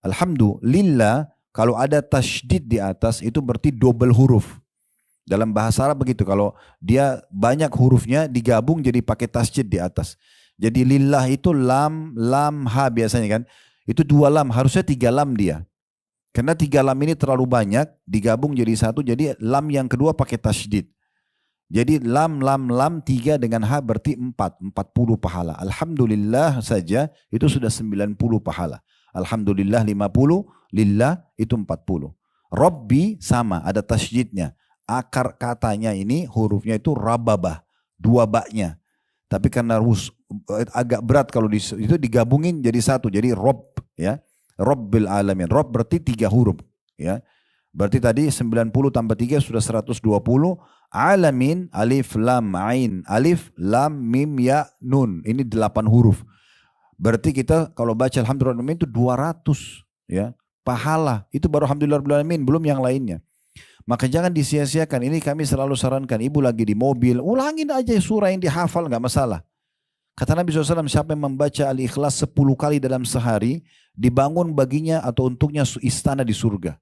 Alhamdulillah, kalau ada tasydid di atas itu berarti double huruf. Dalam bahasa Arab begitu, kalau dia banyak hurufnya digabung jadi pakai tasydid di atas. Jadi lillah itu lam, lam, ha biasanya kan. Itu 2 lam, harusnya 3 lam dia. Karena 3 lam ini terlalu banyak, digabung jadi 1, jadi lam yang kedua pakai tasydid. Jadi lam, lam, lam, 3 dengan ha berarti 4, 40 pahala. Alhamdulillah saja itu sudah 90 pahala. Alhamdulillah 50, lillah itu 40. Rabbi sama, ada tasydidnya. Akar katanya ini hurufnya itu rababah, 2 baknya. Tapi karena agak berat kalau itu digabungin jadi 1, jadi Rob ya. Rabbil alamin. Rob berarti 3 huruf ya. Berarti tadi 90 tambah 3 sudah 120. Alamin, alif lam ain, alif lam mim ya nun. Ini 8 huruf. Berarti kita kalau baca alhamdulillah itu 200 ya. Pahala. Itu baru alhamdulillah alamin, belum yang lainnya. Maka jangan disia-siakan. Ini kami selalu sarankan, ibu lagi di mobil, ulangin aja surah yang dihafal, nggak masalah. Kata Nabi SAW, siapa yang membaca Al-Ikhlas 10 kali dalam sehari, dibangun baginya atau untuknya istana di surga.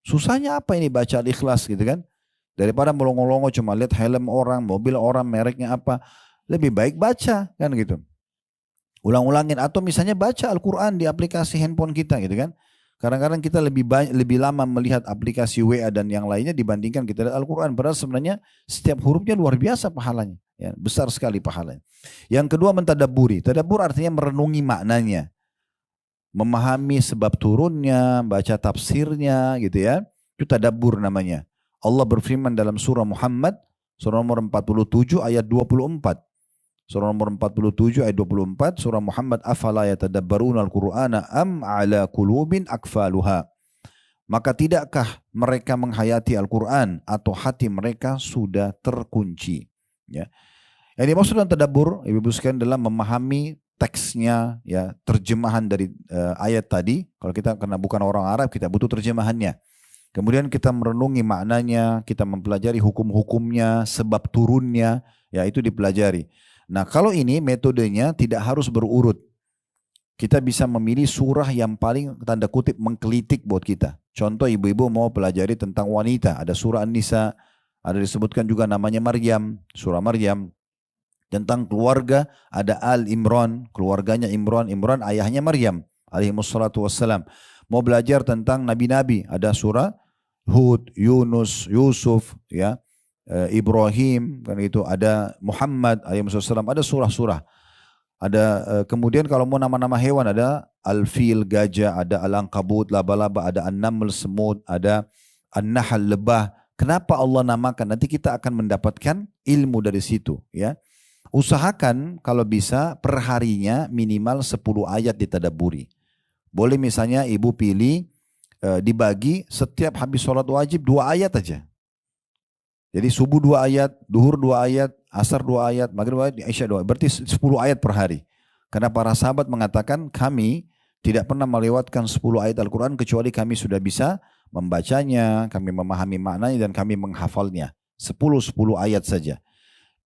Susahnya apa ini baca Al-Ikhlas gitu kan? Daripada melongo-longo cuma lihat helm orang, mobil orang, mereknya apa. Lebih baik baca kan gitu. Ulang-ulangin atau misalnya baca Al-Quran di aplikasi handphone kita gitu kan. Kadang-kadang kita lebih lama melihat aplikasi WA dan yang lainnya dibandingkan kita lihat Al-Quran. Padahal sebenarnya setiap hurufnya luar biasa pahalanya. Ya, besar sekali pahalanya. Yang kedua mentadabburi. Tadabbur artinya merenungi maknanya. Memahami sebab turunnya, baca tafsirnya gitu ya. Itu tadabbur namanya. Allah berfirman dalam surah Muhammad, surah nomor 47 ayat 24. Surah nomor 47 ayat 24, surah Muhammad, afala yatadabbaruna al-Qur'ana am ala qulubin akfaluha. Maka tidakkah mereka menghayati Al-Quran atau hati mereka sudah terkunci. Ya. Yang dimaksud dengan tadabbur, ibu-ibu sekalian, dalam memahami teksnya, ya, terjemahan dari ayat tadi. Kalau kita karena bukan orang Arab, kita butuh terjemahannya. Kemudian kita merenungi maknanya, kita mempelajari hukum-hukumnya, sebab turunnya, ya itu dipelajari. Nah kalau ini metodenya tidak harus berurut. Kita bisa memilih surah yang paling tanda kutip menggelitik buat kita. Contoh ibu-ibu mau pelajari tentang wanita. Ada surah An-Nisa, ada disebutkan juga namanya Maryam, surah Maryam. Tentang keluarga ada Al-Imran, keluarganya Imran, Imran ayahnya Maryam alaihissalatu wassalam. Mau belajar tentang nabi-nabi, ada surah Hud, Yunus, Yusuf, ya. Ibrahim, kan itu ada Muhammad alaihissalam, ada surah-surah. Ada kemudian kalau mau nama-nama hewan ada Al-Fil, gajah, ada Al-Ankabut, laba-laba, ada An-Naml, semut, ada An-Nahl, lebah. Kenapa Allah namakan? Nanti kita akan mendapatkan ilmu dari situ, ya. Usahakan kalau bisa perharinya minimal 10 ayat ditadabburi. Boleh misalnya ibu pilih dibagi setiap habis sholat wajib 2 ayat aja. Jadi subuh 2 ayat, duhur 2 ayat, asar 2 ayat, maghrib 2 ayat, isya 2 ayat. Berarti 10 ayat per hari. Karena para sahabat mengatakan kami tidak pernah melewatkan 10 ayat Al-Quran kecuali kami sudah bisa membacanya, kami memahami maknanya dan kami menghafalnya. 10 ayat saja.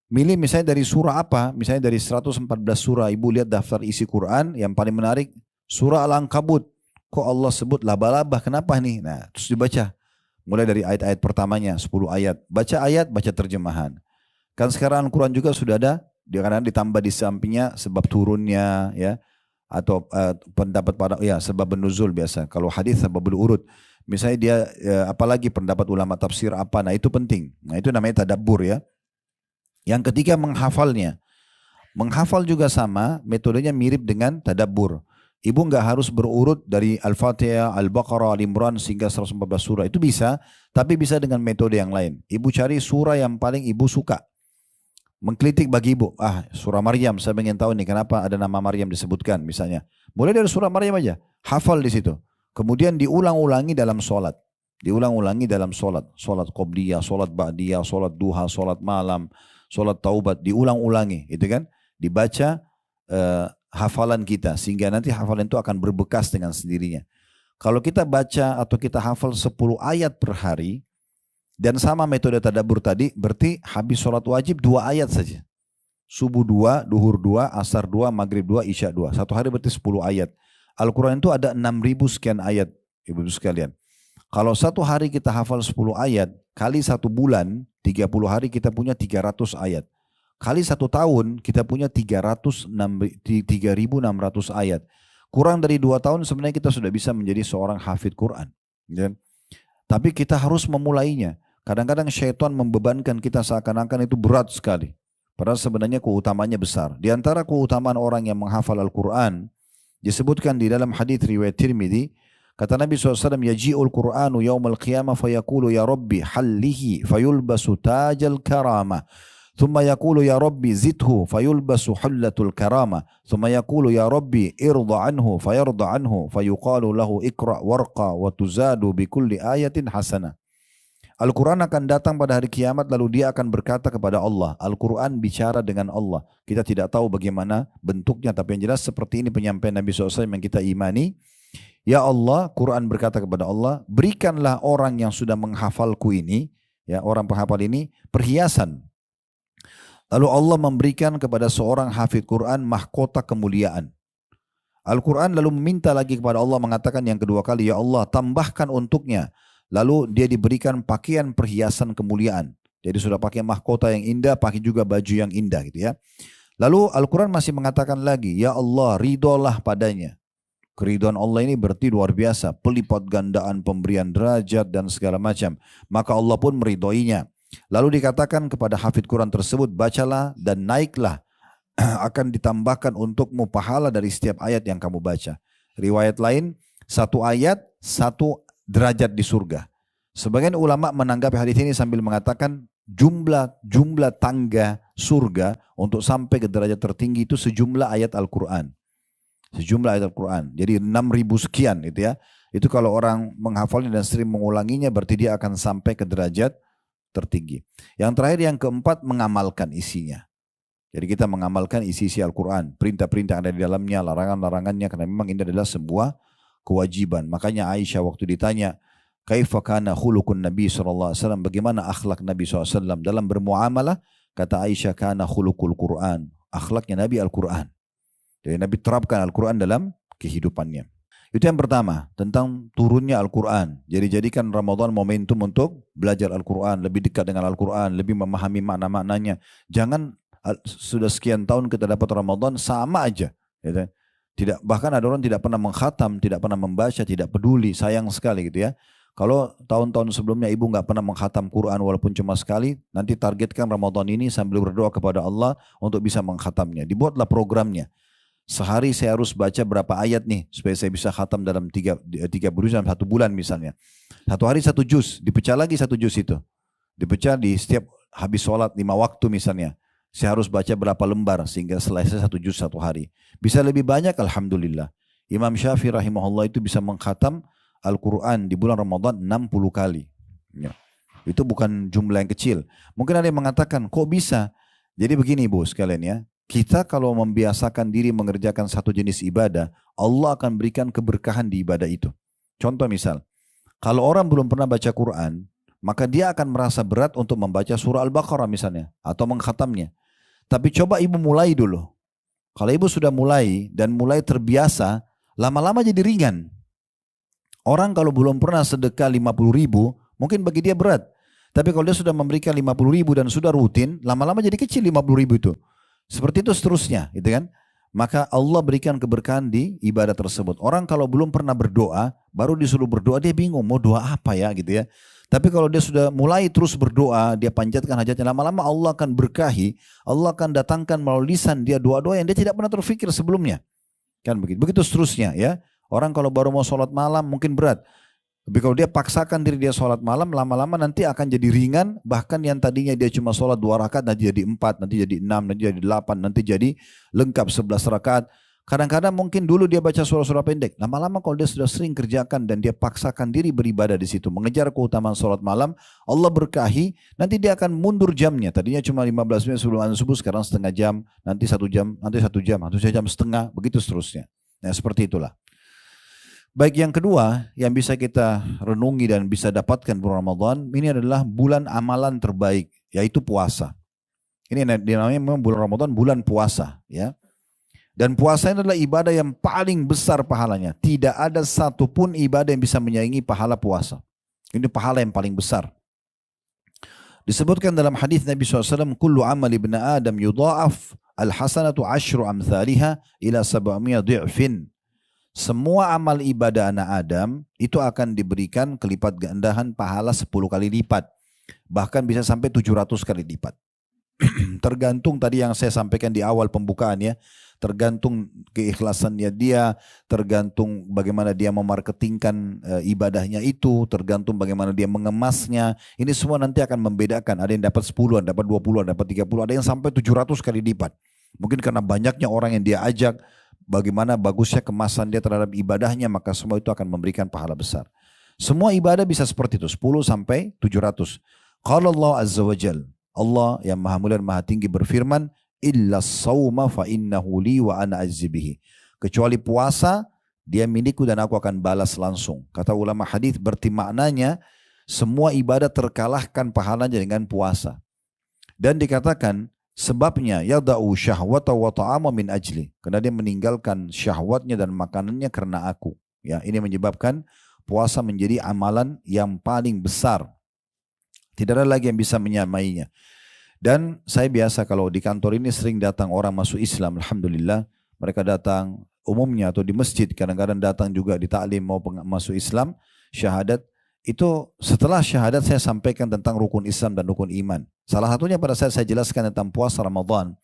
Milih misalnya dari surah apa, misalnya dari 114 surah, ibu lihat daftar isi Quran, yang paling menarik surah Al-Ankabut. Kok Allah sebut laba-laba, kenapa nih? Nah terus dibaca. Mulai dari ayat-ayat pertamanya, 10 ayat. Baca terjemahan. Kan sekarang Al-Quran juga sudah ada, kadang ditambah di sampingnya sebab turunnya, ya, atau pendapat pada, ya, sebab nuzul biasa. Kalau hadis sebab urut. Misalnya dia, apalagi pendapat ulama tafsir apa, nah itu penting. Nah itu namanya tadabbur, ya. Yang ketiga menghafalnya. Menghafal juga sama, metodenya mirip dengan tadabbur. Ibu nggak harus berurut dari Al-Fatihah, Al-Baqarah, Al-Imran sehingga 114 surah. Itu bisa, tapi bisa dengan metode yang lain. Ibu cari surah yang paling ibu suka. Mengkritik bagi ibu, surah Maryam, saya ingin tahu nih kenapa ada nama Maryam disebutkan misalnya. Boleh dari surah Maryam aja, hafal di situ. Kemudian diulang-ulangi dalam sholat. Diulang-ulangi dalam sholat. Sholat qobliyah, sholat ba'diyah, sholat duha, sholat malam, sholat taubat. Diulang-ulangi, itu kan. Dibaca hafalan kita sehingga nanti hafalan itu akan berbekas dengan sendirinya. Kalau kita baca atau kita hafal 10 ayat per hari dan sama metode tadabbur tadi, berarti habis sholat wajib 2 ayat saja. Subuh 2, duhur 2, asar 2, maghrib 2, isya 2. Satu hari berarti 10 ayat. Al-Quran itu ada 6.000 sekian ayat, ibu-ibu sekalian. Kalau satu hari kita hafal 10 ayat, kali 1 bulan, 30 hari kita punya 300 ayat. Kali 1 tahun kita punya 3.600 ayat. Kurang dari 2 tahun sebenarnya kita sudah bisa menjadi seorang hafid Quran. Ya. Tapi kita harus memulainya. Kadang-kadang syaitan membebankan kita seakan-akan itu berat sekali. Padahal sebenarnya keutamanya besar. Di antara keutamaan orang yang menghafal Al-Quran, disebutkan di dalam hadits riwayat Tirmidzi, kata Nabi SAW, yaji'ul Qur'anu yawmal qiyamah fayaqulu ya Rabbi hallihi fayulbasu tajal karamah. ثم يقول يا ربي زده فيلبس حلة الكرامة ثم يقول يا ربي ارضى عنه فيرضى عنه فيقال له اقرأ وارقى وتزاد بكل آية حسنة. Al-Quran akan datang pada hari kiamat lalu dia akan berkata kepada Allah. Al-Quran bicara dengan Allah. Kita tidak tahu bagaimana bentuknya, tapi yang jelas seperti ini penyampaian Nabi SAW yang kita imani. Ya Allah, Quran berkata kepada Allah, berikanlah orang yang sudah menghafalku ini, ya, orang penghafal ini perhiasan. Lalu Allah memberikan kepada seorang hafid Quran mahkota kemuliaan. Al-Quran lalu meminta lagi kepada Allah, mengatakan yang kedua kali, ya Allah tambahkan untuknya. Lalu dia diberikan pakaian perhiasan kemuliaan. Jadi sudah pakai mahkota yang indah, pakai juga baju yang indah gitu ya. Lalu Al-Quran masih mengatakan lagi, ya Allah ridholah padanya. Keridhaan Allah ini berarti luar biasa, pelipat gandaan pemberian derajat dan segala macam. Maka Allah pun meridhoinya. Lalu dikatakan kepada hafid Quran tersebut, bacalah dan naiklah, akan ditambahkan untukmu pahala dari setiap ayat yang kamu baca. Riwayat lain, satu ayat, satu derajat di surga. Sebagian ulama menanggapi hadis ini sambil mengatakan jumlah tangga surga untuk sampai ke derajat tertinggi itu sejumlah ayat Al-Quran. Sejumlah ayat Al-Quran. Jadi 6.000 sekian itu ya. Itu kalau orang menghafalnya dan sering mengulanginya berarti dia akan sampai ke derajat tertinggi. Yang terakhir yang keempat, mengamalkan isinya. Jadi kita mengamalkan isi-isi Al-Quran. Perintah-perintah yang ada di dalamnya, larangan-larangannya. Karena memang ini adalah sebuah kewajiban. Makanya Aisyah waktu ditanya, kaifa kana khuluqun Nabi SAW, bagaimana akhlak Nabi SAW dalam bermuamalah, kata Aisyah, kana khuluqul Quran, akhlaknya Nabi Al-Quran. Jadi Nabi terapkan Al-Quran dalam kehidupannya. Itu yang pertama, tentang turunnya Al-Quran. Jadi jadikan Ramadan momentum untuk belajar Al-Quran, lebih dekat dengan Al-Quran, lebih memahami makna-maknanya. Jangan sudah sekian tahun kita dapat Ramadan sama aja. Gitu. Tidak, bahkan ada orang tidak pernah mengkhatam, tidak pernah membaca, tidak peduli, sayang sekali gitu ya. Kalau tahun-tahun sebelumnya ibu nggak pernah mengkhatam Quran walaupun cuma sekali, nanti targetkan Ramadan ini sambil berdoa kepada Allah untuk bisa mengkhatamnya. Dibuatlah programnya. Sehari saya harus baca berapa ayat nih supaya saya bisa khatam dalam 3 bulan, 1 bulan misalnya. Satu hari 1 juz, dipecah lagi 1 juz itu. Dipecah di setiap habis sholat 5 waktu misalnya. Saya harus baca berapa lembar sehingga selesai 1 juz 1 hari. Bisa lebih banyak, alhamdulillah. Imam Syafi'i rahimahullah itu bisa mengkhatam Al-Quran di bulan Ramadan 60 kali. Ya. Itu bukan jumlah yang kecil. Mungkin ada yang mengatakan, kok bisa? Jadi begini ibu sekalian ya. Kita kalau membiasakan diri mengerjakan satu jenis ibadah, Allah akan berikan keberkahan di ibadah itu. Contoh misal, kalau orang belum pernah baca Quran, maka dia akan merasa berat untuk membaca surah Al-Baqarah misalnya, atau mengkhatamnya. Tapi coba ibu mulai dulu. Kalau ibu sudah mulai dan mulai terbiasa, lama-lama jadi ringan. Orang kalau belum pernah sedekah 50.000, mungkin bagi dia berat. Tapi kalau dia sudah memberikan 50.000 dan sudah rutin, lama-lama jadi kecil 50.000 itu. Seperti itu seterusnya, gitu kan? Maka Allah berikan keberkahan di ibadah tersebut. Orang kalau belum pernah berdoa, baru disuruh berdoa, dia bingung mau doa apa ya gitu ya. Tapi kalau dia sudah mulai terus berdoa, dia panjatkan hajatnya, lama-lama Allah akan berkahi, Allah akan datangkan melalui lisan dia doa-doa yang dia tidak pernah terfikir sebelumnya. Kan begitu. Begitu seterusnya ya. Orang kalau baru mau sholat malam mungkin berat. Tapi kalau dia paksakan diri dia sholat malam, lama-lama nanti akan jadi ringan. Bahkan yang tadinya dia cuma sholat 2 rakaat, nanti jadi 4, nanti jadi 6, nanti jadi 8, nanti jadi lengkap 11 rakaat. Kadang-kadang mungkin dulu dia baca surah-surah pendek. Lama-lama kalau dia sudah sering kerjakan dan dia paksakan diri beribadah di situ, mengejar keutamaan sholat malam, Allah berkahi, nanti dia akan mundur jamnya. Tadinya cuma 15 menit sebelum azan subuh, sekarang setengah jam, nanti 1 jam, nanti 1 jam, nanti 1 jam setengah, begitu seterusnya. Nah seperti itulah. Baik, yang kedua yang bisa kita renungi dan bisa dapatkan bulan Ramadan, ini adalah bulan amalan terbaik, yaitu puasa. Ini namanya memang bulan Ramadan, bulan puasa, ya. Dan puasa ini adalah ibadah yang paling besar pahalanya. Tidak ada satupun ibadah yang bisa menyaingi pahala puasa. Ini pahala yang paling besar. Disebutkan dalam hadis Nabi SAW, kullu amal ibn Adam yudha'af al-hasanatu 10 amthaliha ila 700 dhi'fin. Semua amal ibadah anak Adam itu akan diberikan kelipat gandahan pahala 10 kali lipat. Bahkan bisa sampai 700 kali lipat. Tergantung tadi yang saya sampaikan di awal pembukaan ya. Tergantung keikhlasannya dia, tergantung bagaimana dia memarketingkan ibadahnya itu, tergantung bagaimana dia mengemasnya. Ini semua nanti akan membedakan. Ada yang dapat 10, ada dapat 20, ada dapat 30, ada yang sampai 700 kali lipat. Mungkin karena banyaknya orang yang dia ajak, bagaimana bagusnya kemasan dia terhadap ibadahnya, maka semua itu akan memberikan pahala besar. Semua ibadah bisa seperti itu, 10 sampai 700. Qala Allah Azza wa Jal, Allah yang maha mulia dan maha tinggi berfirman, illa sawma fa innahu li wa ana azzibihi. Kecuali puasa, dia milikku dan aku akan balas langsung. Kata ulama hadis berarti maknanya semua ibadah terkalahkan pahalanya dengan puasa. Dan dikatakan sebabnya yada'u syahwata wa ta'ama min ajli. Karena dia meninggalkan syahwatnya dan makanannya karena aku. Ya, ini menyebabkan puasa menjadi amalan yang paling besar. Tidak ada lagi yang bisa menyamainya. Dan saya biasa kalau di kantor ini sering datang orang masuk Islam, alhamdulillah. Mereka datang, umumnya atau di masjid, kadang-kadang datang juga di taklim mau masuk Islam, syahadat, itu setelah syahadat saya sampaikan tentang rukun Islam dan rukun iman. Salah satunya pada saat saya jelaskan tentang puasa Ramadan.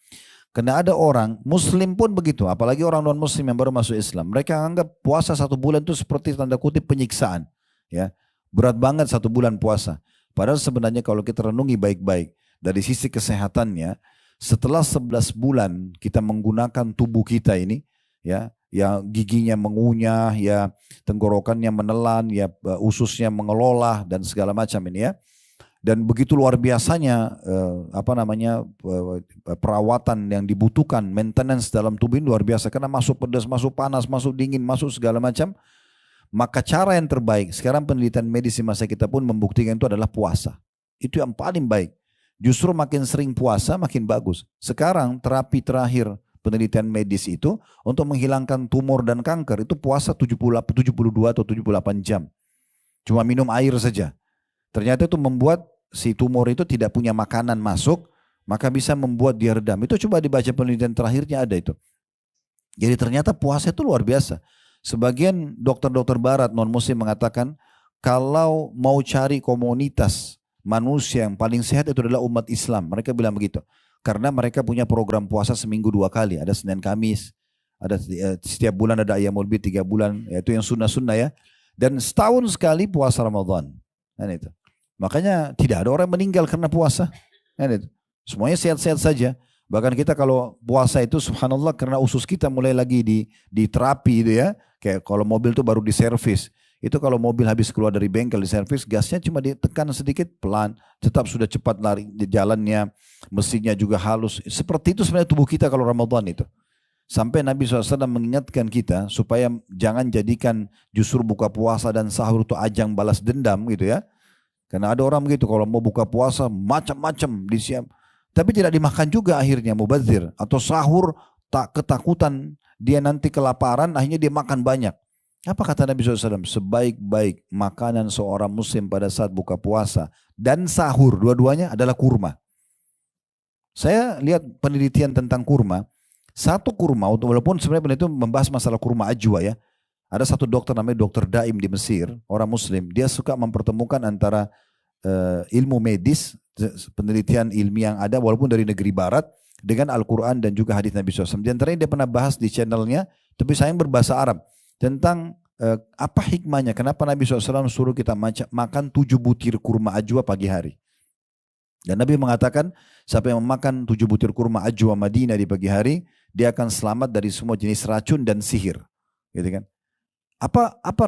Karena ada orang, muslim pun begitu, apalagi orang non-muslim yang baru masuk Islam. Mereka anggap puasa 1 bulan itu seperti tanda kutip penyiksaan. Ya, berat banget 1 bulan puasa. Padahal sebenarnya kalau kita renungi baik-baik, dari sisi kesehatannya, setelah 11 bulan kita menggunakan tubuh kita ini, ya giginya mengunyah, ya tenggorokannya menelan, ya ususnya mengelola dan segala macam ini ya. Dan begitu luar biasanya perawatan yang dibutuhkan, maintenance dalam tubuh ini luar biasa. Karena masuk pedas, masuk panas, masuk dingin, masuk segala macam. Maka cara yang terbaik, sekarang penelitian medis di masa kita pun membuktikan itu adalah puasa. Itu yang paling baik. Justru makin sering puasa makin bagus. Sekarang terapi terakhir penelitian medis itu untuk menghilangkan tumor dan kanker itu puasa 72 atau 78 jam. Cuma minum air saja. Ternyata itu membuat si tumor itu tidak punya makanan masuk, maka bisa membuat dia redam. Itu coba dibaca penelitian terakhirnya ada itu. Jadi ternyata puasa itu luar biasa. Sebagian dokter-dokter barat non-muslim mengatakan kalau mau cari komunitas manusia yang paling sehat itu adalah umat Islam. Mereka bilang begitu. Karena mereka punya program puasa seminggu 2 kali. Ada Senin Kamis, ada setiap bulan ada Ayyamul Bid 3 bulan. Yaitu yang sunnah-sunnah ya. Dan setahun sekali puasa Ramadan. Kan itu. Makanya tidak ada orang meninggal karena puasa. Kan itu. Semuanya sehat-sehat saja. Bahkan kita kalau puasa itu subhanallah karena usus kita mulai lagi di terapi itu ya. Kayak kalau mobil itu baru diservis. Itu kalau mobil habis keluar dari bengkel diservis, gasnya cuma ditekan sedikit pelan. Tetap sudah cepat lari di jalannya. Mesinnya juga halus. Seperti itu sebenarnya tubuh kita kalau Ramadan itu. Sampai Nabi SAW mengingatkan kita supaya jangan jadikan justru buka puasa dan sahur itu ajang balas dendam gitu ya. Karena ada orang begitu kalau mau buka puasa macam-macam disiap. Tapi tidak dimakan juga akhirnya mubazir. Atau sahur tak ketakutan dia nanti kelaparan akhirnya dia makan banyak. Apa kata Nabi SAW? Sebaik-baik makanan seorang muslim pada saat buka puasa dan sahur dua-duanya adalah kurma. Saya lihat penelitian tentang kurma. Satu kurma, walaupun sebenarnya itu membahas masalah kurma ajwa ya. Ada satu dokter namanya Dokter Daim di Mesir, orang muslim. Dia suka mempertemukan antara ilmu medis, penelitian ilmiah yang ada walaupun dari negeri barat, dengan Al-Quran dan juga hadis Nabi SAW. Di antaranya dia pernah bahas di channelnya, tapi sayang berbahasa Arab. Tentang apa hikmahnya, kenapa Nabi SAW suruh kita makan 7 butir kurma ajwa pagi hari. Dan Nabi mengatakan, siapa yang memakan 7 butir kurma ajwa Madinah di pagi hari, dia akan selamat dari semua jenis racun dan sihir. Gitu kan?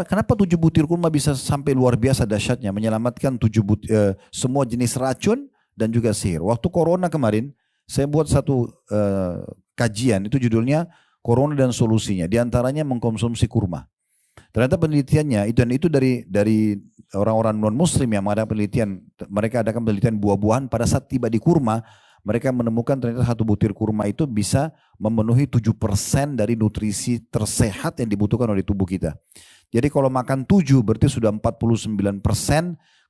Kenapa 7 butir kurma bisa sampai luar biasa dahsyatnya, menyelamatkan semua jenis racun dan juga sihir. Waktu corona kemarin, saya buat satu kajian, itu judulnya Corona dan Solusinya. Di antaranya mengkonsumsi kurma. Ternyata penelitiannya, itu dari orang-orang non-muslim yang mengadakan penelitian, mereka adakan penelitian buah-buahan, pada saat tiba di kurma, mereka menemukan ternyata 1 butir kurma itu bisa memenuhi 7% dari nutrisi tersehat yang dibutuhkan oleh tubuh kita. Jadi kalau makan 7 berarti sudah 49%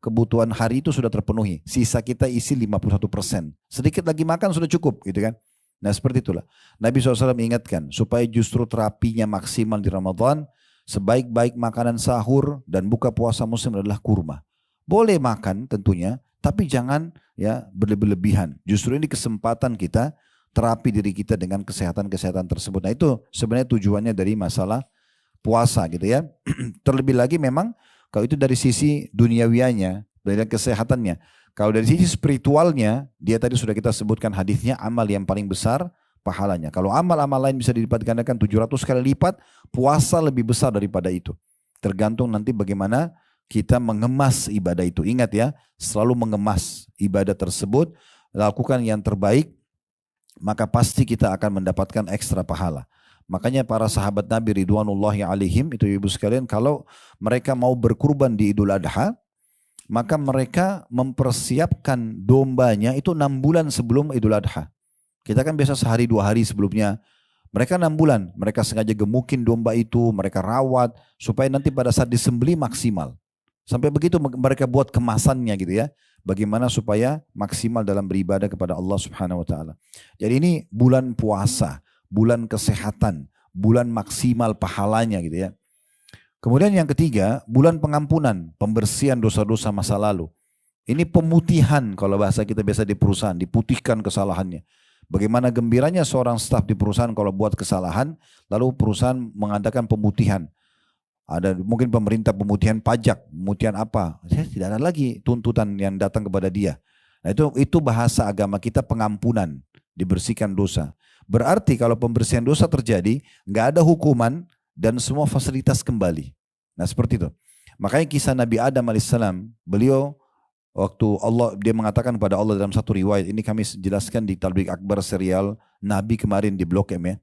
kebutuhan hari itu sudah terpenuhi. Sisa kita isi 51%. Sedikit lagi makan sudah cukup gitu kan. Nah seperti itulah. Nabi SAW ingatkan supaya justru terapinya maksimal di Ramadan, sebaik-baik makanan sahur dan buka puasa muslim adalah kurma. Boleh makan tentunya, tapi jangan ya berlebihan. Justru ini kesempatan kita terapi diri kita dengan kesehatan-kesehatan tersebut. Nah itu sebenarnya tujuannya dari masalah puasa gitu ya. Terlebih lagi memang kalau itu dari sisi duniawianya, dari kesehatannya. Kalau dari sisi spiritualnya, dia tadi sudah kita sebutkan hadisnya, amal yang paling besar pahalanya. Kalau amal-amal lain bisa dilipat gandakan 700 kali lipat, puasa lebih besar daripada itu. Tergantung nanti bagaimana kita mengemas ibadah itu. Ingat ya, selalu mengemas ibadah tersebut, lakukan yang terbaik, maka pasti kita akan mendapatkan ekstra pahala. Makanya para sahabat Nabi Ridwanullahi alaihim, itu ibu sekalian, kalau mereka mau berkurban di Idul Adha, maka mereka mempersiapkan dombanya itu 6 bulan sebelum Idul Adha. Kita kan biasa sehari 2 hari sebelumnya. Mereka 6 bulan, mereka sengaja gemukin domba itu, mereka rawat, supaya nanti pada saat disembelih maksimal. Sampai begitu mereka buat kemasannya gitu ya. Bagaimana supaya maksimal dalam beribadah kepada Allah Subhanahu wa taala. Jadi ini bulan puasa, bulan kesehatan, bulan maksimal pahalanya gitu ya. Kemudian yang ketiga, bulan pengampunan, pembersihan dosa-dosa masa lalu. Ini pemutihan kalau bahasa kita biasa di perusahaan, diputihkan kesalahannya. Bagaimana gembiranya seorang staf di perusahaan kalau buat kesalahan, lalu perusahaan mengadakan pemutihan. Ada mungkin pemerintah pemutihan pajak, pemutihan apa, tidak ada lagi tuntutan yang datang kepada dia. Nah itu bahasa agama kita pengampunan, dibersihkan dosa. Berarti kalau pembersihan dosa terjadi, nggak ada hukuman, dan semua fasilitas kembali. Nah seperti itu. Makanya kisah Nabi Adam alaihissalam, beliau waktu dia mengatakan kepada Allah dalam satu riwayat, ini kami jelaskan di Tabligh Akbar serial Nabi kemarin di Blok M ya.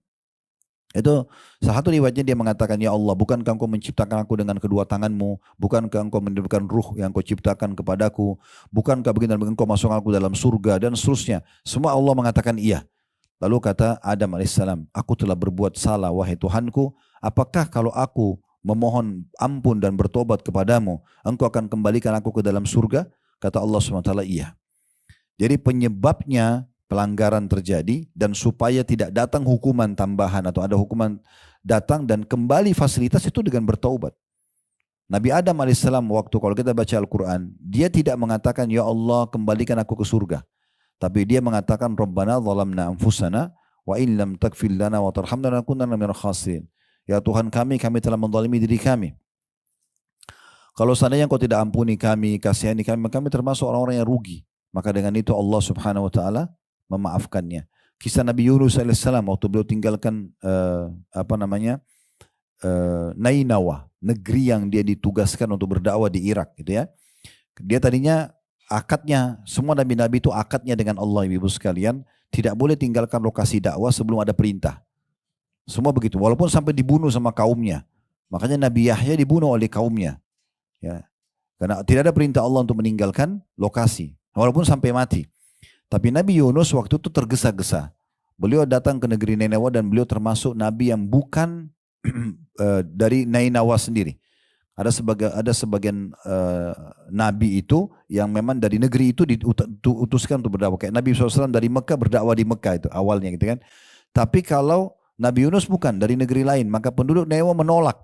Itu salah satu riwayatnya dia mengatakan, ya Allah, bukankah engkau menciptakan aku dengan kedua tanganmu, bukankah engkau meniupkan ruh yang kau ciptakan kepadaku, bukankah begini dan begini engkau masuk aku dalam surga, dan seterusnya. Semua Allah mengatakan iya. Lalu kata Adam alaihissalam, aku telah berbuat salah wahai Tuhanku, apakah kalau aku memohon ampun dan bertobat kepadamu, engkau akan kembalikan aku ke dalam surga? Kata Allah SWT, iya. Jadi penyebabnya pelanggaran terjadi, dan supaya tidak datang hukuman tambahan atau ada hukuman datang dan kembali fasilitas itu dengan bertaubat. Nabi Adam alaihissalam waktu kalau kita baca Al-Quran, dia tidak mengatakan, ya Allah kembalikan aku ke surga. Tapi dia mengatakan, Rabbana zalamna anfusana wa in lam taghfir lana wa tarhamna lanakunanna minal khasirin. Ya Tuhan kami telah menzalimi diri kami. Kalau seandainya Engkau tidak ampuni kami, kasihani kami, kami termasuk orang-orang yang rugi. Maka dengan itu Allah Subhanahu wa taala memaafkannya. Kisah Nabi Yunus alaihissalam waktu beliau tinggalkan Nainawa, negeri yang dia ditugaskan untuk berdakwah di Irak gitu ya. Dia tadinya akadnya, semua nabi-nabi itu akadnya dengan Allah, ibu sekalian, tidak boleh tinggalkan lokasi dakwah sebelum ada perintah. Semua begitu, walaupun sampai dibunuh sama kaumnya. Makanya Nabi Yahya dibunuh oleh kaumnya. Ya. Karena tidak ada perintah Allah untuk meninggalkan lokasi, walaupun sampai mati. Tapi Nabi Yunus waktu itu tergesa-gesa. Beliau datang ke negeri Nainawa dan beliau termasuk Nabi yang bukan dari Nainawa sendiri. Ada sebagian Nabi itu yang memang dari negeri itu diutuskan untuk berdakwah. Kayak Nabi SAW dari Mekah berdakwah di Mekah itu awalnya gitu kan. Tapi kalau Nabi Yunus bukan dari negeri lain, maka penduduk Nainawa menolak.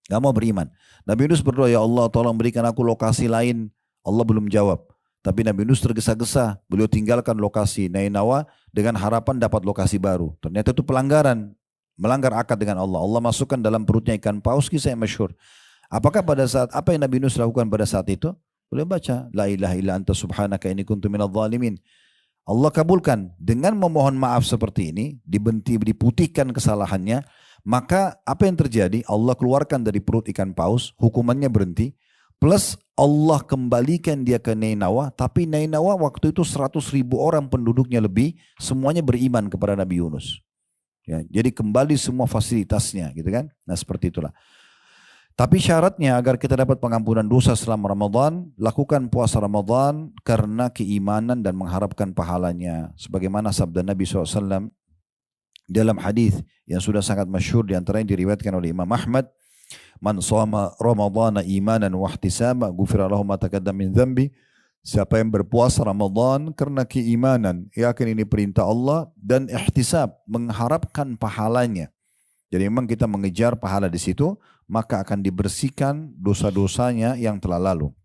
Gak mau beriman. Nabi Yunus berdoa, ya Allah tolong berikan aku lokasi lain. Allah belum jawab. Tapi Nabi Yunus tergesa-gesa. Beliau tinggalkan lokasi Nainawa dengan harapan dapat lokasi baru. Ternyata itu pelanggaran. Melanggar akad dengan Allah. Allah masukkan dalam perutnya ikan paus, kisah yang masyhur. Apakah pada saat, apa yang Nabi Yunus lakukan pada saat itu? Beliau baca, La ilaha illa anta subhanaka inni kuntu minadh dhalimin. Allah kabulkan. Dengan memohon maaf seperti ini, diputihkan kesalahannya, maka apa yang terjadi? Allah keluarkan dari perut ikan paus, hukumannya berhenti, plus Allah kembalikan dia ke Nainawa, tapi Nainawa waktu itu 100.000 orang penduduknya lebih, semuanya beriman kepada Nabi Yunus. Ya, jadi kembali semua fasilitasnya gitu kan. Nah seperti itulah. Tapi syaratnya agar kita dapat pengampunan dosa selama Ramadan, lakukan puasa Ramadan karena keimanan dan mengharapkan pahalanya. Sebagaimana sabda Nabi SAW dalam hadis yang sudah sangat masyhur, di antaranya diriwayatkan oleh Imam Ahmad, Man shoma Ramadhana imanan wa ihtisaba ghufira lahu ma taqaddama min dzambi. Siapa yang berpuasa Ramadan karena keimanan, yakin ini perintah Allah, dan ihtisab, mengharapkan pahalanya. Jadi memang kita mengejar pahala di situ, maka akan dibersihkan dosa-dosanya yang telah lalu.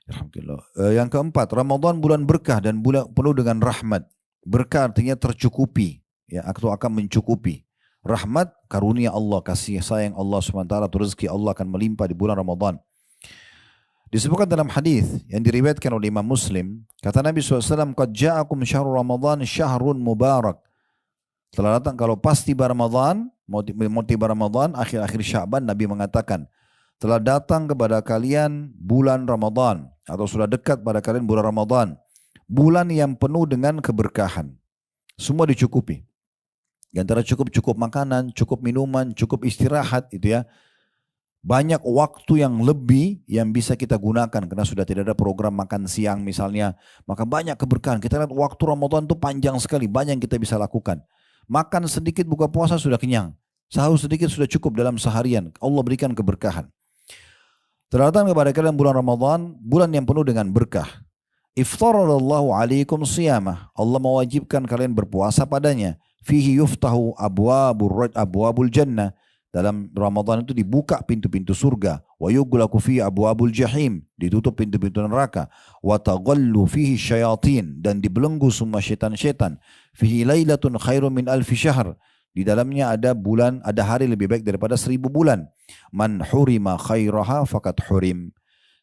Alhamdulillah. Yang keempat, Ramadan bulan berkah dan bulan penuh dengan rahmat. Berkah artinya tercukupi, ya, atau akan mencukupi. Rahmat, karunia Allah, kasih sayang Allah SWT, rezeki Allah akan melimpah di bulan Ramadan. Disebutkan dalam hadis yang diriwayatkan oleh Imam Muslim, kata Nabi SAW, Qad ja'akum syahrul Ramadan syahrun mubarak. Telah datang, kalau pas tiba Ramadan, mau tiba Ramadan, akhir-akhir Sya'ban, Nabi mengatakan, telah datang kepada kalian bulan Ramadan, atau sudah dekat pada kalian bulan Ramadan, bulan yang penuh dengan keberkahan. Semua dicukupi. Di antara cukup makanan, cukup minuman, cukup istirahat, itu ya. Banyak waktu yang lebih yang bisa kita gunakan karena sudah tidak ada program makan siang misalnya. Maka banyak keberkahan. Kita lihat waktu Ramadan itu panjang sekali, banyak yang kita bisa lakukan. Makan sedikit buka puasa sudah kenyang. Sahur sedikit sudah cukup dalam seharian. Allah berikan keberkahan. Terdatang kepada kalian bulan Ramadan, bulan yang penuh dengan berkah. Iftaradallahu alaikum siyamah. Allah mewajibkan kalian berpuasa padanya. fihi yuftahu abwabul jannah. Dalam Ramadan itu dibuka pintu-pintu surga. Wa yughlaqu fihi abwabul jahim, ditutup pintu-pintu neraka. Wa taghallu fihi syayatin, dan dibelenggu semua syaitan-syaitan. Fihi lailatun khairum min alfi syahr, di dalamnya ada bulan, ada hari lebih baik daripada 1000 bulan. Man hurima khairaha faqad hurim.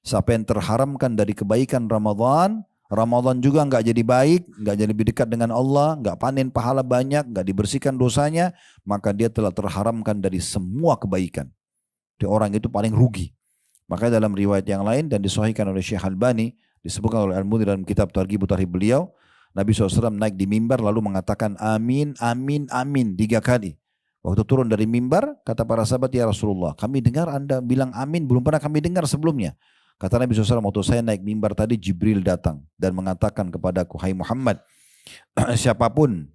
Siapa yang terharamkan dari kebaikan Ramadan, Ramadan juga enggak jadi baik, enggak jadi lebih dekat dengan Allah, enggak panen pahala banyak, enggak dibersihkan dosanya, maka dia telah terharamkan dari semua kebaikan. Dia orang itu paling rugi. Makanya dalam riwayat yang lain dan disahihkan oleh Syekh Albani, disebutkan oleh Al-Mundhir dalam kitab Targhib Tarhib beliau, Nabi SAW naik di mimbar lalu mengatakan amin, amin, amin 3 kali. Waktu turun dari mimbar, kata para sahabat, ya Rasulullah, kami dengar Anda bilang amin, belum pernah kami dengar sebelumnya. Kata Nabi SAW, waktu saya naik mimbar tadi, Jibril datang dan mengatakan kepadaku, hai Muhammad, siapapun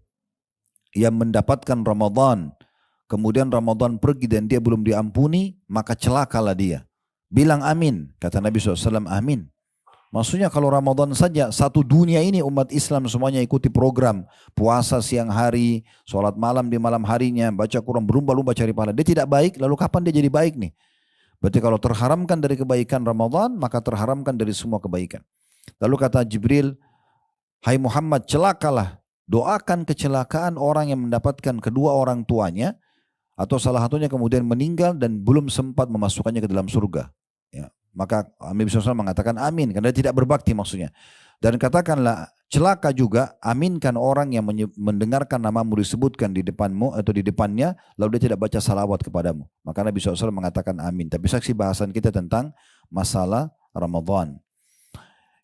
yang mendapatkan Ramadan, kemudian Ramadan pergi dan dia belum diampuni, maka celakalah dia. Bilang amin. Kata Nabi SAW, amin. Maksudnya kalau Ramadan saja, satu dunia ini umat Islam semuanya ikuti program. Puasa siang hari, sholat malam di malam harinya, baca Quran, berlumba-lumba cari pahala. Dia tidak baik, lalu kapan dia jadi baik nih? Berarti kalau terharamkan dari kebaikan Ramadan, maka terharamkan dari semua kebaikan. Lalu kata Jibril, hai Muhammad, celakalah. Doakan kecelakaan orang yang mendapatkan kedua orang tuanya, atau salah satunya kemudian meninggal dan belum sempat memasukkannya ke dalam surga. Ya. Maka Nabi SAW mengatakan amin, karena dia tidak berbakti maksudnya. Dan katakanlah, celaka juga, aminkan orang yang mendengarkan namamu disebutkan di depanmu atau di depannya, lalu dia tidak baca salawat kepadamu. Maka Nabi SAW mengatakan amin. Tapi saksi bahasan kita tentang masalah Ramadan.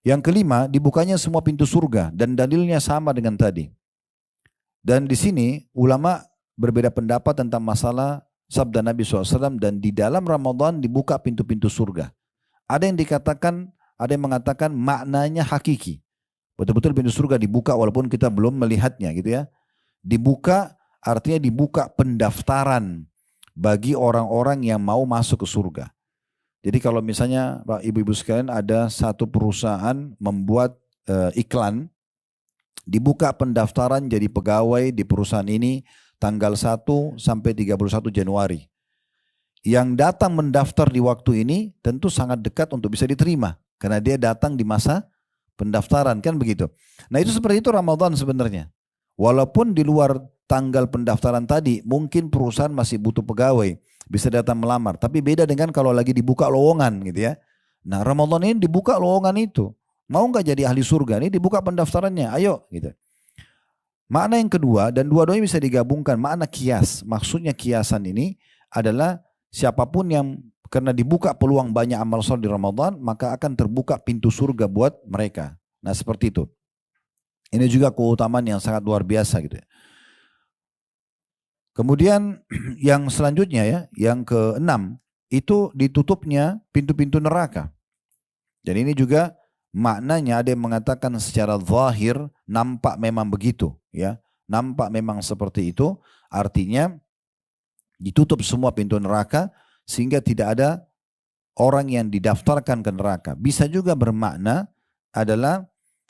Yang kelima, dibukanya semua pintu surga dan dalilnya sama dengan tadi. Dan di sini ulama berbeda pendapat tentang masalah sabda Nabi SAW, dan di dalam Ramadan dibuka pintu-pintu surga. Ada yang dikatakan, ada yang mengatakan maknanya hakiki. Betul-betul pintu surga dibuka walaupun kita belum melihatnya gitu ya. Dibuka artinya dibuka pendaftaran bagi orang-orang yang mau masuk ke surga. Jadi kalau misalnya Pak Ibu-Ibu sekalian ada satu perusahaan membuat iklan, dibuka pendaftaran jadi pegawai di perusahaan ini tanggal 1 sampai 31 Januari. Yang datang mendaftar di waktu ini tentu sangat dekat untuk bisa diterima. Karena dia datang di masa pendaftaran, kan begitu. Nah itu seperti itu Ramadan sebenarnya. Walaupun di luar tanggal pendaftaran tadi, mungkin perusahaan masih butuh pegawai, bisa datang melamar. Tapi beda dengan kalau lagi dibuka lowongan gitu ya. Nah Ramadan ini dibuka lowongan itu. Mau nggak jadi ahli surga? Ini dibuka pendaftarannya, ayo gitu. Makna yang kedua, dan dua-duanya bisa digabungkan, makna kias. Maksudnya kiasan ini adalah siapapun yang karena dibuka peluang banyak amal soleh di Ramadan, maka akan terbuka pintu surga buat mereka. Nah seperti itu. Ini juga keutamaan yang sangat luar biasa gitu ya. Kemudian yang selanjutnya ya, yang keenam, itu ditutupnya pintu-pintu neraka. Dan ini juga maknanya ada yang mengatakan secara zahir nampak memang begitu ya. Nampak memang seperti itu, artinya ditutup semua pintu neraka sehingga tidak ada orang yang didaftarkan ke neraka. Bisa juga bermakna adalah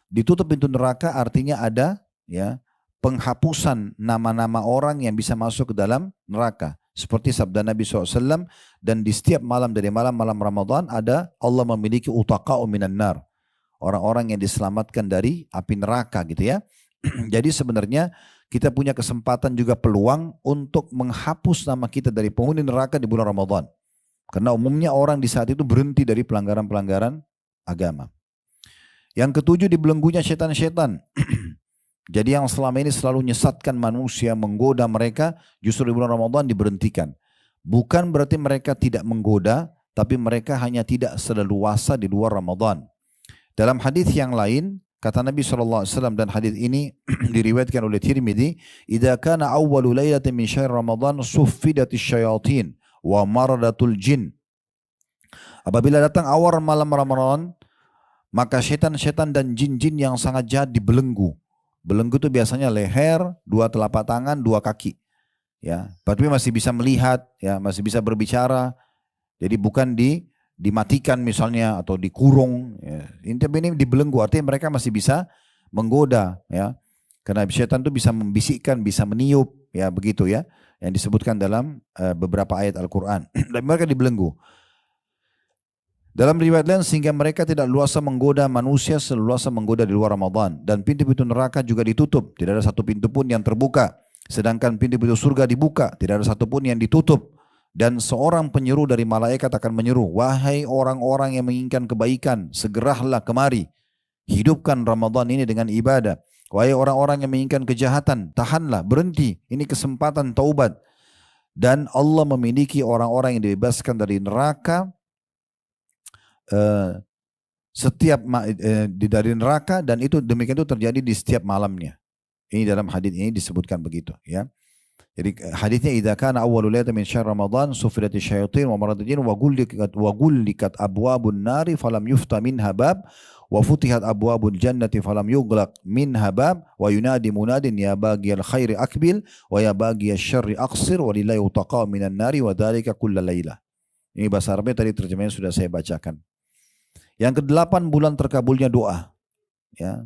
ditutup pintu neraka artinya ada ya penghapusan nama-nama orang yang bisa masuk ke dalam neraka. Seperti sabda Nabi SAW, dan di setiap malam dari malam-malam Ramadan ada Allah memiliki utaqa'u minan nar. Orang-orang yang diselamatkan dari api neraka gitu ya. Jadi sebenarnya kita punya kesempatan juga peluang untuk menghapus nama kita dari penghuni neraka di bulan Ramadan. Karena umumnya orang di saat itu berhenti dari pelanggaran-pelanggaran agama. Yang ketujuh, dibelenggunya setan-setan. Jadi yang selama ini selalu menyesatkan manusia, menggoda mereka, justru di bulan Ramadan diberhentikan. Bukan berarti mereka tidak menggoda, tapi mereka hanya tidak seleluasa di luar Ramadan. Dalam hadis yang lain, kata Nabi SAW, dan hadis ini diriwayatkan oleh Tirmidzi, "Idza kana awwalu lailatin min syahr Ramadan suffidatis syayatin wa maradatul jin." Apabila datang awal malam Ramadan, maka setan-setan dan jin-jin yang sangat jahat dibelenggu. Belenggu itu biasanya leher, 2 telapak tangan, 2 kaki. Ya, tapi masih bisa melihat, ya, masih bisa berbicara. Jadi bukan dimatikan misalnya atau dikurung. Ya. Ini dibelenggu, artinya mereka masih bisa menggoda. Ya. Karena syaitan itu bisa membisikkan, bisa meniup, ya begitu ya. Yang disebutkan dalam beberapa ayat Al-Quran. Dan mereka dibelenggu. Dalam riwayat lain, sehingga mereka tidak luasa menggoda manusia seluasa menggoda di luar Ramadan. Dan pintu-pintu neraka juga ditutup. Tidak ada satu pintu pun yang terbuka. Sedangkan pintu-pintu surga dibuka. Tidak ada satu pun yang ditutup. Dan seorang penyeru dari malaikat akan menyeru, wahai orang-orang yang menginginkan kebaikan, segeralah kemari. Hidupkan Ramadan ini dengan ibadah. Wahai orang-orang yang menginginkan kejahatan, tahanlah, berhenti. Ini kesempatan taubat. Dan Allah memiliki orang-orang yang dibebaskan dari neraka dari neraka, dan itu demikian itu terjadi di setiap malamnya. Ini dalam hadis ini disebutkan begitu, ya. Jadi hadisnya idza kana awwalul lailati min syahr ramadan sufilati syayatin wa maradul jin wa gullikat abwabun nari falam yufta minha bab wa futihat abwabul jannati falam yughlaq minha bab wa yunadi munadin ya baghiyal khairi akbil wa ya baghiyasy syarri aqsir wa lillahi utaqa minan nari wa dzalika kullal lailah. Ini bahasa Arabnya, tadi terjemahnya sudah saya bacakan. Yang ke-8 bulan terkabulnya doa, ya.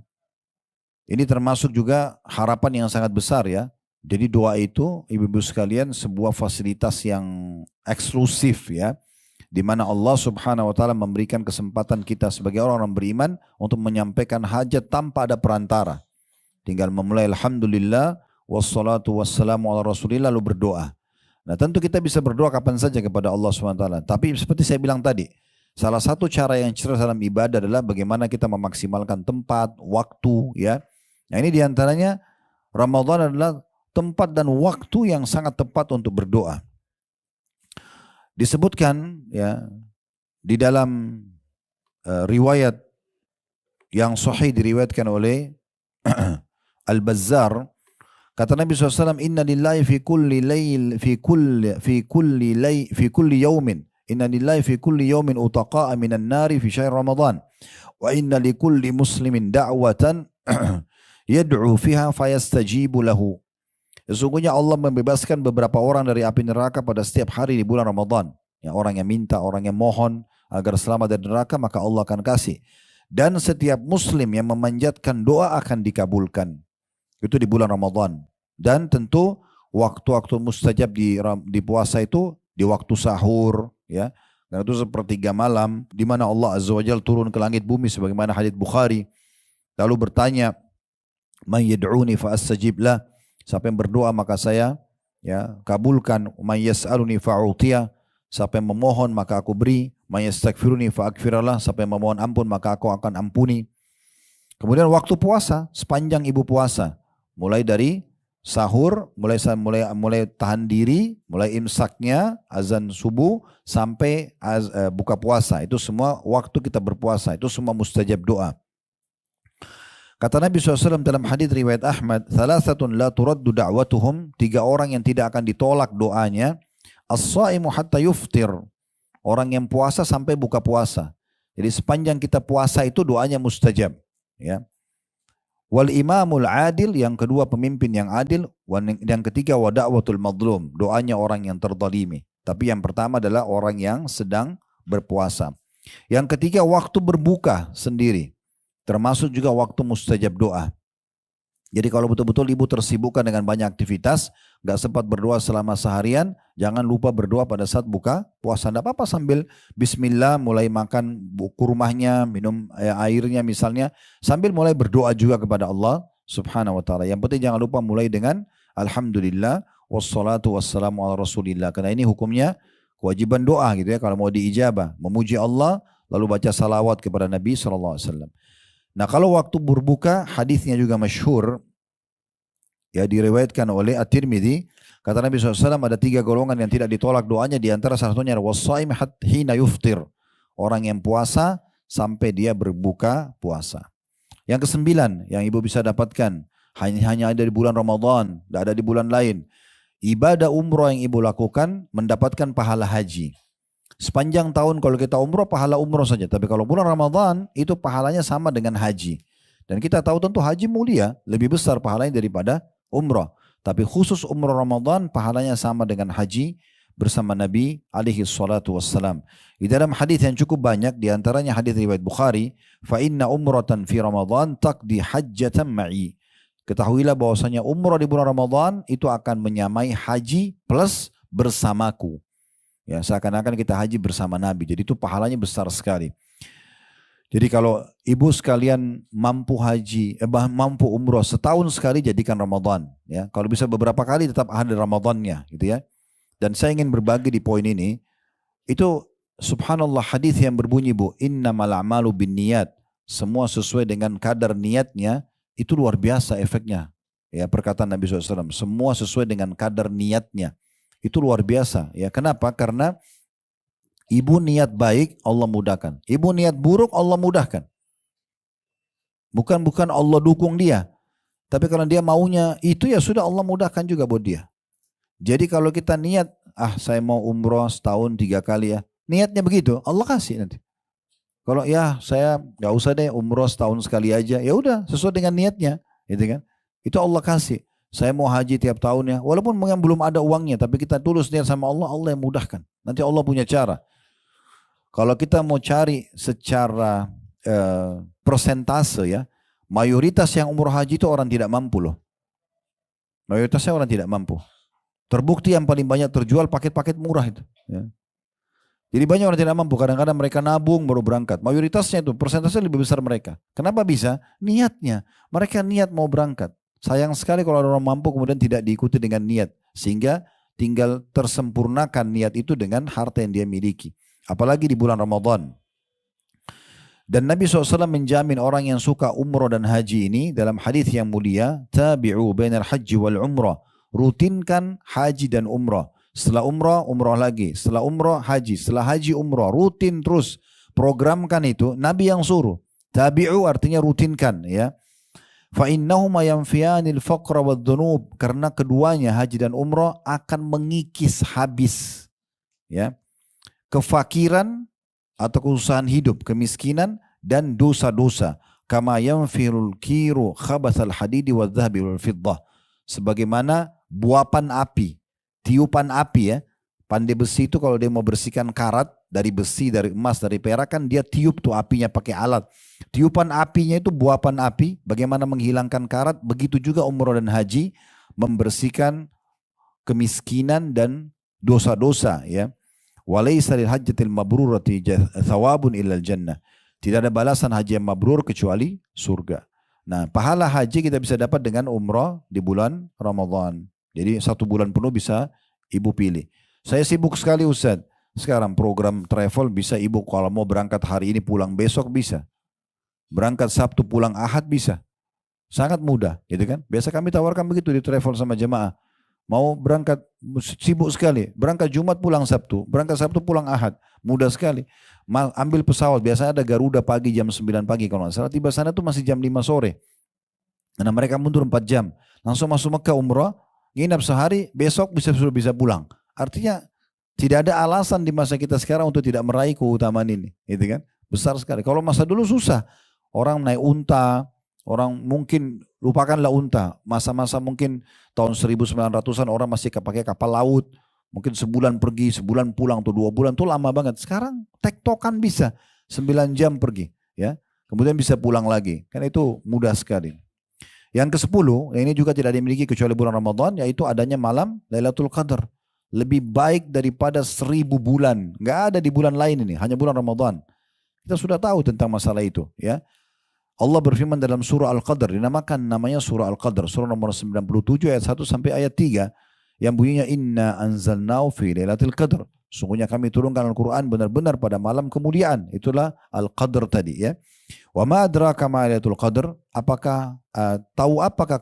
Ini termasuk juga harapan yang sangat besar, ya. Jadi doa itu, ibu-ibu sekalian, sebuah fasilitas yang eksklusif, ya, di mana Allah Subhanahu wa taala memberikan kesempatan kita sebagai orang-orang beriman untuk menyampaikan hajat tanpa ada perantara. Tinggal memulai alhamdulillah wassalatu wassalamu ala rasulillah, lalu berdoa. Nah, tentu kita bisa berdoa kapan saja kepada Allah Subhanahu wa taala. Tapi seperti saya bilang tadi, salah satu cara yang cerdas dalam ibadah adalah bagaimana kita memaksimalkan tempat, waktu, ya. Nah, ini diantaranya Ramadan adalah tempat dan waktu yang sangat tepat untuk berdoa. Disebutkan, ya, di dalam riwayat yang sahih diriwayatkan oleh Al-Bazzar, kata Nabi SAW, inna lillahi fi kulli layl fi kulli yawmin inna lillahi fi kulli yawmin utaqa'a minan nari fi syahr Ramadan wa inna li kulli muslimin da'watan yad'u fiha fayastajibu lahu. Sesungguhnya Allah membebaskan beberapa orang dari api neraka pada setiap hari di bulan Ramadan. Ya, orang yang minta, orang yang mohon agar selamat dari neraka, maka Allah akan kasih. Dan setiap muslim yang memanjatkan doa akan dikabulkan. Itu di bulan Ramadan. Dan tentu waktu-waktu mustajab di puasa itu di waktu sahur, ya. Dan itu sepertiga malam di mana Allah Azza wa Jalla turun ke langit bumi sebagaimana hadits Bukhari. Lalu bertanya, "Man yad'uni fa astajib lah." Siapa yang berdoa maka saya, ya, kabulkan. "Man yas'aluni fa'utiya." Siapa yang memohon maka aku beri. "Man yastaghfiruni fa aghfirlah." Siapa yang memohon ampun maka aku akan ampuni. Kemudian waktu puasa, sepanjang ibu puasa, mulai dari sahur, mulai tahan diri, mulai imsaknya, azan subuh, sampai buka puasa. Itu semua waktu kita berpuasa. Itu semua mustajab doa. Kata Nabi SAW dalam hadis riwayat Ahmad, "Thalathatun la turaddu da'watuhum." 3 orang yang tidak akan ditolak doanya. As-shaimu hatta yuftir. Orang yang puasa sampai buka puasa. Jadi sepanjang kita puasa itu doanya mustajab, ya. Wal imamul adil, yang kedua pemimpin yang adil. Yang ketiga wa da'watul madlum, doanya orang yang terzalimi. Tapi yang pertama adalah orang yang sedang berpuasa. Yang ketiga waktu berbuka sendiri, termasuk juga waktu mustajab doa. Jadi kalau betul-betul ibu tersibukkan dengan banyak aktivitas, gak sempat berdoa selama seharian, jangan lupa berdoa pada saat buka puasa. Tidak apa-apa sambil bismillah mulai makan kurmahnya, minum airnya misalnya, sambil mulai berdoa juga kepada Allah Subhanahu wa taala. Yang penting jangan lupa mulai dengan alhamdulillah wassalatu wassalamu ala rasulillah. Karena ini hukumnya kewajiban doa gitu ya, kalau mau diijabah, memuji Allah lalu baca salawat kepada Nabi SAW. Nah, kalau waktu berbuka, hadisnya juga masyhur, ya, diriwayatkan oleh At-Tirmidzi. Kata Nabi SAW, ada 3 golongan yang tidak ditolak doanya. Di antara salah satunya was-shaim hina yuftir, orang yang puasa sampai dia berbuka puasa. Yang ke-9 yang ibu bisa dapatkan hanya ada di bulan Ramadan, tidak ada di bulan lain. Ibadah umroh yang ibu lakukan mendapatkan pahala haji. Sepanjang tahun kalau kita umroh, pahala umroh saja. Tapi kalau bulan Ramadan, itu pahalanya sama dengan haji. Dan kita tahu tentu haji mulia, lebih besar pahalanya daripada umroh. Tapi khusus umroh Ramadan, pahalanya sama dengan haji bersama Nabi alaihi salatu wassalam. Di dalam hadis yang cukup banyak, diantaranya hadis riwayat Bukhari, "Fa inna umratan fi Ramadan taqdi hajjatan ma'i." Ketahuilah bahwasanya umrah di bulan Ramadan itu akan menyamai haji plus bersamaku. Ya, seakan-akan kita haji bersama Nabi. Jadi itu pahalanya besar sekali. Jadi kalau ibu sekalian mampu mampu umroh setahun sekali, jadikan Ramadan. Ya, kalau bisa beberapa kali tetap ada Ramadannya, gitu ya. Dan saya ingin berbagi di poin ini. Itu subhanallah hadis yang berbunyi, Bu, innamal a'malu binniyat. Semua sesuai dengan kadar niatnya, itu luar biasa efeknya. Ya, perkataan Nabi SAW, semua sesuai dengan kadar niatnya. Itu luar biasa. Ya, kenapa? Karena ibu niat baik, Allah mudahkan. Ibu niat buruk, Allah mudahkan. Bukan Allah dukung dia. Tapi kalau dia maunya itu, ya sudah, Allah mudahkan juga buat dia. Jadi kalau kita niat, saya mau umroh setahun 3 kali ya. Niatnya begitu, Allah kasih nanti. Kalau ya saya nggak usah deh umroh setahun sekali aja, ya udah sesuai dengan niatnya, gitu kan? Itu Allah kasih. Saya mau haji tiap tahun ya, walaupun belum ada uangnya, tapi kita tulus niat sama Allah, Allah yang mudahkan. Nanti Allah punya cara. Kalau kita mau cari secara persentase ya, mayoritas yang umroh haji itu orang tidak mampu loh. Mayoritasnya orang tidak mampu. Terbukti yang paling banyak terjual paket-paket murah itu. Ya. Jadi banyak orang tidak mampu, kadang-kadang mereka nabung baru berangkat. Mayoritasnya itu, persentasenya lebih besar mereka. Kenapa bisa? Niatnya. Mereka niat mau berangkat. Sayang sekali kalau orang mampu kemudian tidak diikuti dengan niat. Sehingga tinggal tersempurnakan niat itu dengan harta yang dia miliki. Apalagi di bulan Ramadan. Dan Nabi SAW menjamin orang yang suka umrah dan haji ini dalam hadis yang mulia, tabi'u bainal haji wal umrah. Rutinkan haji dan umrah. Setelah umrah, umrah lagi. Setelah umrah, haji. Setelah haji, umrah. Rutin terus. Programkan itu. Nabi yang suruh. Tabi'u artinya rutinkan. Ya. Fa'innahuma yanfiyanil faqra wad dhunub. Karena keduanya, haji dan umrah, akan mengikis habis. Ya. Kefakiran atau kesusahan hidup. Kemiskinan dan dosa-dosa. Kama yanfirul kiru khabathal hadidi wal dhahabi wal fiddah. Sebagaimana buapan api, tiupan api ya. Pandai besi itu kalau dia mau bersihkan karat dari besi, dari emas, dari perak kan dia tiup tuh apinya pakai alat. Tiupan apinya itu buapan api, bagaimana menghilangkan karat, begitu juga umrah dan haji membersihkan kemiskinan dan dosa-dosa ya. Walaysa lil hajjatil mabrurati thawabun illal jannah. Tidak ada balasan haji yang mabrur kecuali surga. Nah, pahala haji kita bisa dapat dengan umrah di bulan Ramadan. Jadi 1 bulan penuh bisa ibu pilih. Saya sibuk sekali Ustaz. Sekarang program travel bisa ibu kalau mau berangkat hari ini pulang besok bisa. Berangkat Sabtu pulang Ahad bisa. Sangat mudah, gitu kan? Biasa kami tawarkan begitu di travel sama jemaah. Mau berangkat sibuk sekali. Berangkat Jumat pulang Sabtu. Berangkat Sabtu pulang Ahad. Mudah sekali. Ambil pesawat. Biasanya ada Garuda pagi jam 9 pagi kalau nggak salah. Tiba sana tuh masih jam 5 sore. Karena mereka mundur 4 jam. Langsung masuk Mekah umrah. Nginap sehari. Besok sudah bisa pulang. Artinya tidak ada alasan di masa kita sekarang untuk tidak meraih keutamaan ini. Gitu kan? Besar sekali. Kalau masa dulu susah. Orang naik unta. Orang mungkin lupakanlah unta. Masa-masa mungkin tahun 1900-an orang masih pakai kapal laut. Mungkin sebulan pergi, sebulan pulang, tuh 2 bulan tuh lama banget. Sekarang tektokan bisa 9 jam pergi, ya. Kemudian bisa pulang lagi. Karena itu mudah sekali. Yang ke-10, yang ini juga tidak dimiliki kecuali bulan Ramadan, yaitu adanya malam Lailatul Qadar. Lebih baik daripada 1000 bulan. Nggak ada di bulan lain ini, hanya bulan Ramadan. Kita sudah tahu tentang masalah itu, ya. Allah berfirman dalam surah Al-Qadr, namanya surah Al-Qadr, surah nomor 97 ayat 1 sampai ayat 3, yang bunyinya inna anzalnahu fi lailatul qadr. Sungguhnya kami turunkan Al-Quran benar-benar pada malam kemuliaan. Itulah Al-Qadr tadi ya. Wa ma adraka ma lailatul qadr? Apakah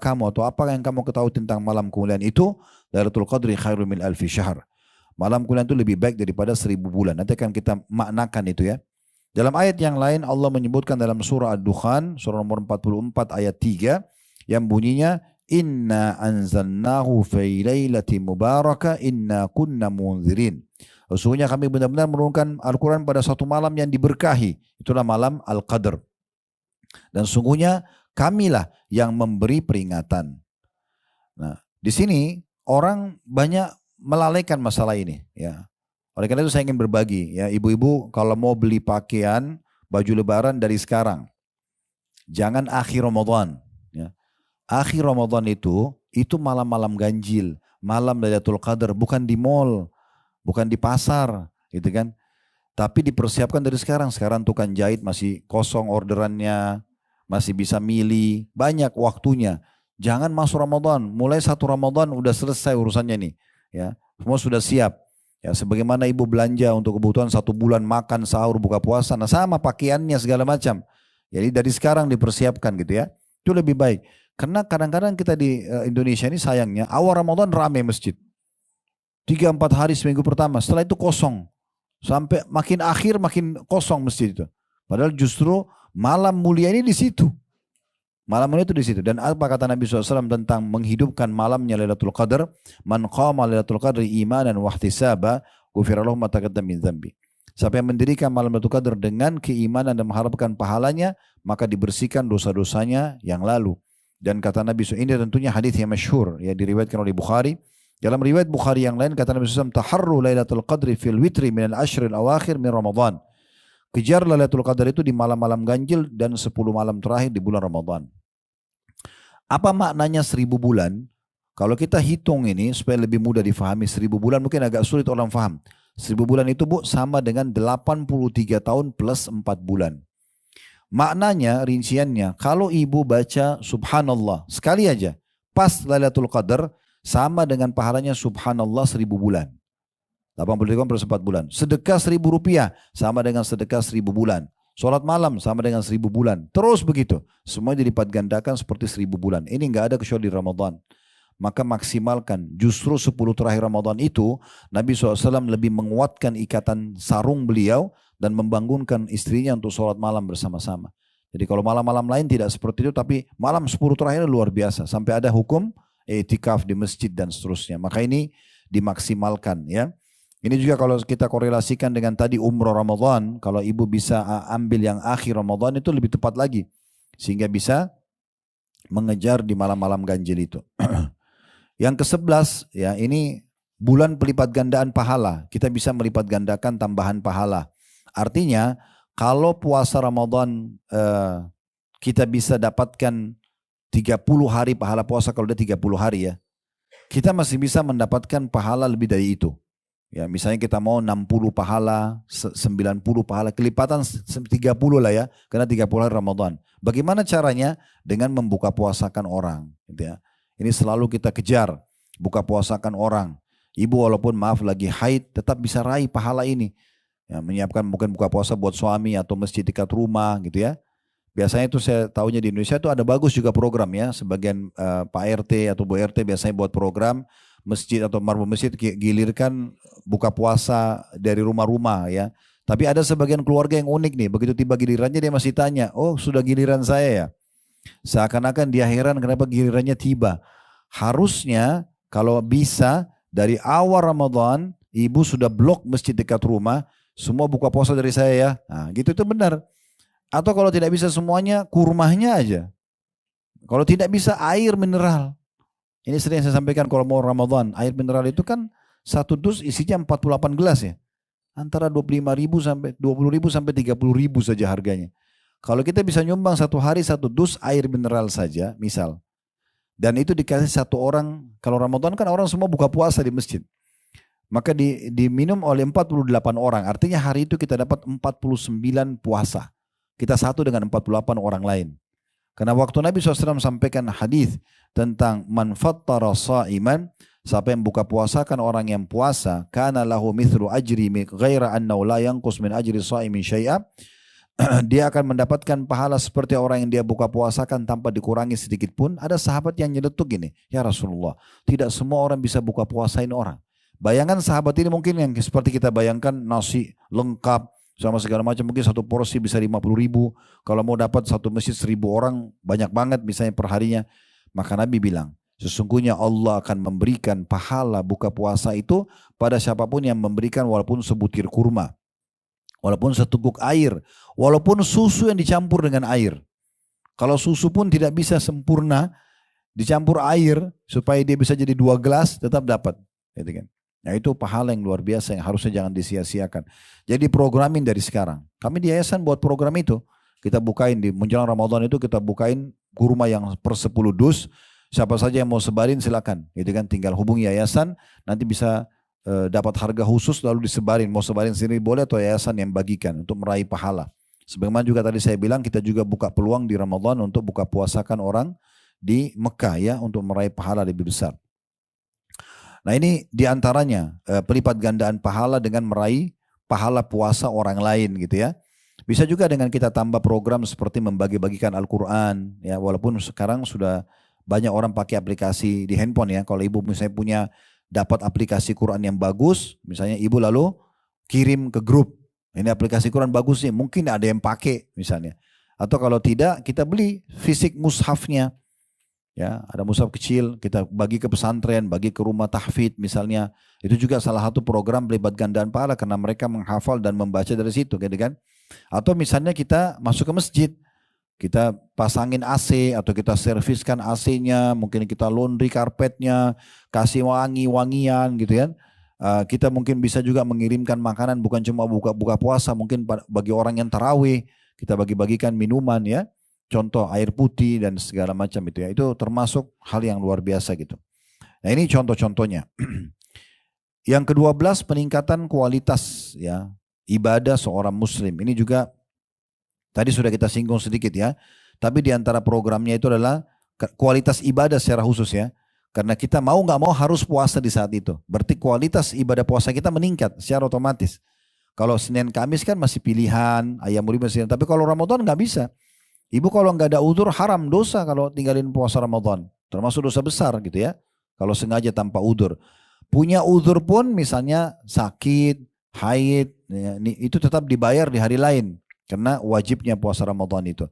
kamu atau apa yang kamu ketahui tentang malam kemuliaan itu? Lailatul qadri khairum min alfi syahr. Malam kemuliaan itu lebih baik daripada 1000 bulan. Nanti akan kita maknakan itu ya. Dalam ayat yang lain Allah menyebutkan dalam surah Ad-Dukhan, surah nomor 44 ayat 3 yang bunyinya inna anzalnahu fi lailatin mubarakah inna kunna munzirin. Sesungguhnya kami benar-benar menurunkan Al-Quran pada suatu malam yang diberkahi. Itulah malam Al-Qadr. Dan sungguhnya kamilah yang memberi peringatan. Nah, di sini orang banyak melalaikan masalah ini ya. Oleh karena itu saya ingin berbagi ya, ibu-ibu kalau mau beli pakaian baju lebaran dari sekarang, jangan akhir Ramadan ya. Akhir Ramadan itu malam-malam ganjil, malam Lailatul Qadar, bukan di mall, bukan di pasar, gitu kan. Tapi dipersiapkan dari sekarang. Sekarang tukang jahit masih kosong orderannya, masih bisa milih, banyak waktunya. Jangan masuk Ramadan, mulai 1 Ramadan udah selesai urusannya nih. Ya, semua sudah siap. Ya, sebagaimana ibu belanja untuk kebutuhan 1 bulan makan, sahur, buka puasa, nah sama pakaiannya segala macam. Jadi dari sekarang dipersiapkan gitu ya. Itu lebih baik. Karena kadang-kadang kita di Indonesia ini sayangnya awal Ramadan ramai masjid. 3-4 hari seminggu pertama, setelah itu kosong. Sampai makin akhir makin kosong masjid itu. Padahal justru malam mulia ini di situ. Malam mulia itu di situ. Dan apa kata Nabi SAW tentang menghidupkan malamnya Lailatul Qadar? Man qama Lailatul Qadri imanan wa ihtisaba, ghufira lahu ma taqaddama min dzambi. Siapa yang mendirikan malam Lailatul Qadar dengan keimanan dan mengharapkan pahalanya, maka dibersihkan dosa-dosanya yang lalu. Dan kata Nabi SAW, ini tentunya hadis yang masyhur, ya diriwayatkan oleh Bukhari. Dalam riwayat Bukhari yang lain kata Nabi SAW, taharru Lailatul Qadri fil witri minal ashril awakhir min Ramadan. Kejar Lailatul Qadar itu di malam-malam ganjil dan 10 malam terakhir di bulan Ramadan. Apa maknanya 1000 bulan? Kalau kita hitung ini supaya lebih mudah difahami, 1000 bulan mungkin agak sulit orang faham. 1000 bulan itu Bu sama dengan 83 tahun plus 4 bulan. Maknanya, rinciannya, kalau ibu baca subhanallah sekali aja, pas Lailatul Qadar sama dengan pahalanya subhanallah 1000 bulan. 83 plus 4 bulan. Sedekah 1000 rupiah sama dengan sedekah 1000 bulan. Sholat malam sama dengan 1000 bulan. Terus begitu. Semua dilipat gandakan seperti 1000 bulan. Ini enggak ada kecuali di Ramadan. Maka maksimalkan. Justru 10 terakhir Ramadan itu Nabi SAW lebih menguatkan ikatan sarung beliau dan membangunkan istrinya untuk sholat malam bersama-sama. Jadi kalau malam-malam lain tidak seperti itu, tapi malam 10 terakhir luar biasa. Sampai ada hukum i'tikaf di masjid dan seterusnya. Maka ini dimaksimalkan ya. Ini juga kalau kita korelasikan dengan tadi umroh Ramadan, kalau ibu bisa ambil yang akhir Ramadan itu lebih tepat lagi. Sehingga bisa mengejar di malam-malam ganjil itu. Yang ke-11 ya, ini bulan pelipat gandaan pahala. Kita bisa melipat gandakan tambahan pahala. Artinya kalau puasa Ramadan kita bisa dapatkan 30 hari pahala puasa kalau udah 30 hari ya. Kita masih bisa mendapatkan pahala lebih dari itu. Ya, misalnya kita mau 60 pahala, 90 pahala, kelipatan 30 lah ya, karena 30 hari Ramadan. Bagaimana caranya? Dengan membuka puasakan orang. Gitu ya. Ini selalu kita kejar, buka puasakan orang. Ibu walaupun maaf lagi haid, tetap bisa raih pahala ini. Ya, menyiapkan mungkin buka puasa buat suami atau masjid dekat rumah gitu ya. Biasanya itu saya tahunya di Indonesia itu ada bagus juga program ya. Sebagian Pak RT atau Bu RT biasanya buat program masjid atau marbu masjid gilirkan buka puasa dari rumah-rumah ya. Tapi ada sebagian keluarga yang unik nih. Begitu tiba gilirannya dia masih tanya, oh sudah giliran saya ya. Seakan-akan dia heran kenapa gilirannya tiba. Harusnya kalau bisa dari awal Ramadan ibu sudah blok masjid dekat rumah. Semua buka puasa dari saya ya. Nah gitu itu benar. Atau kalau tidak bisa semuanya kurmahnya aja. Kalau tidak bisa air mineral. Ini sering saya sampaikan kalau mau Ramadan. Air mineral itu kan 1 dus isinya 48 gelas ya. Antara 25.000 sampai 20.000 sampai 30.000 saja harganya. Kalau kita bisa nyumbang 1 hari 1 dus air mineral saja misal. Dan itu dikasih 1 orang. Kalau Ramadan kan orang semua buka puasa di masjid. Maka diminum oleh 48 orang. Artinya hari itu kita dapat 49 puasa. Kita satu dengan 48 orang lain. Karena waktu Nabi SAW sampaikan hadis tentang man fattara sha'iman, siapa yang buka puasakan orang yang puasa, kana lahu mithlu ajri ghaira annahu la yanqus min ajri sha'imin syai'a. Dia akan mendapatkan pahala seperti orang yang dia buka puasakan tanpa dikurangi sedikit pun. Ada sahabat yang nyeletuk gini, ya Rasulullah, tidak semua orang bisa buka puasain orang. Bayangkan sahabat ini mungkin yang seperti kita bayangkan nasi lengkap sama segala macam, mungkin 1 porsi bisa 50.000. Kalau mau dapat 1 masjid 1.000 orang banyak banget misalnya perharinya. Maka Nabi bilang, sesungguhnya Allah akan memberikan pahala buka puasa itu pada siapapun yang memberikan walaupun sebutir kurma, walaupun seteguk air, walaupun susu yang dicampur dengan air. Kalau susu pun tidak bisa sempurna, dicampur air supaya dia bisa jadi 2 gelas tetap dapat. Gitu kan. Nah itu pahala yang luar biasa yang harusnya jangan disia-siakan. Jadi programin dari sekarang. Kami di yayasan buat program itu. Kita bukain di menjelang Ramadan itu kita bukain kurma yang per 10 dus, siapa saja yang mau sebarin silakan, gitu kan, tinggal hubungi yayasan, nanti bisa dapat harga khusus lalu disebarin, mau sebarin sendiri boleh atau yayasan yang bagikan untuk meraih pahala. Sebagaimana juga tadi saya bilang kita juga buka peluang di Ramadan untuk buka puasakan orang di Mekah ya untuk meraih pahala lebih besar. Nah ini diantaranya pelipat gandaan pahala dengan meraih pahala puasa orang lain gitu ya. Bisa juga dengan kita tambah program seperti membagi-bagikan Al-Quran ya, walaupun sekarang sudah banyak orang pakai aplikasi di handphone ya. Kalau ibu misalnya punya dapat aplikasi Quran yang bagus, misalnya ibu lalu kirim ke grup, ini aplikasi Quran bagus nih, mungkin ada yang pakai misalnya. Atau kalau tidak, kita beli fisik mushafnya. Ya, ada mushaf kecil, kita bagi ke pesantren, bagi ke rumah tahfidz misalnya. Itu juga salah satu program pelipat gandaan pahala karena mereka menghafal dan membaca dari situ, gitu kan? Atau misalnya kita masuk ke masjid, kita pasangin AC atau kita serviskan AC-nya, mungkin kita laundry karpetnya, kasih wangi-wangian gitu kan. Kita mungkin bisa juga mengirimkan makanan bukan cuma buka puasa, mungkin bagi orang yang tarawih, kita bagi-bagikan minuman ya. Contoh air putih dan segala macam itu ya. Itu termasuk hal yang luar biasa gitu. Nah ini contoh-contohnya. Yang ke-12 peningkatan kualitas ya ibadah seorang muslim. Ini juga tadi sudah kita singgung sedikit ya. Tapi di antara programnya itu adalah kualitas ibadah secara khusus ya. Karena kita mau nggak mau harus puasa di saat itu. Berarti kualitas ibadah puasa kita meningkat secara otomatis. Kalau Senin Kamis kan masih pilihan, ayam ulima Senin. Tapi kalau Ramadan nggak bisa. Ibu kalau nggak ada udzur haram dosa kalau tinggalin puasa Ramadan. Termasuk dosa besar gitu ya. Kalau sengaja tanpa udzur. Punya udzur pun misalnya sakit, haid. Ya, itu tetap dibayar di hari lain. Karena wajibnya puasa Ramadan itu.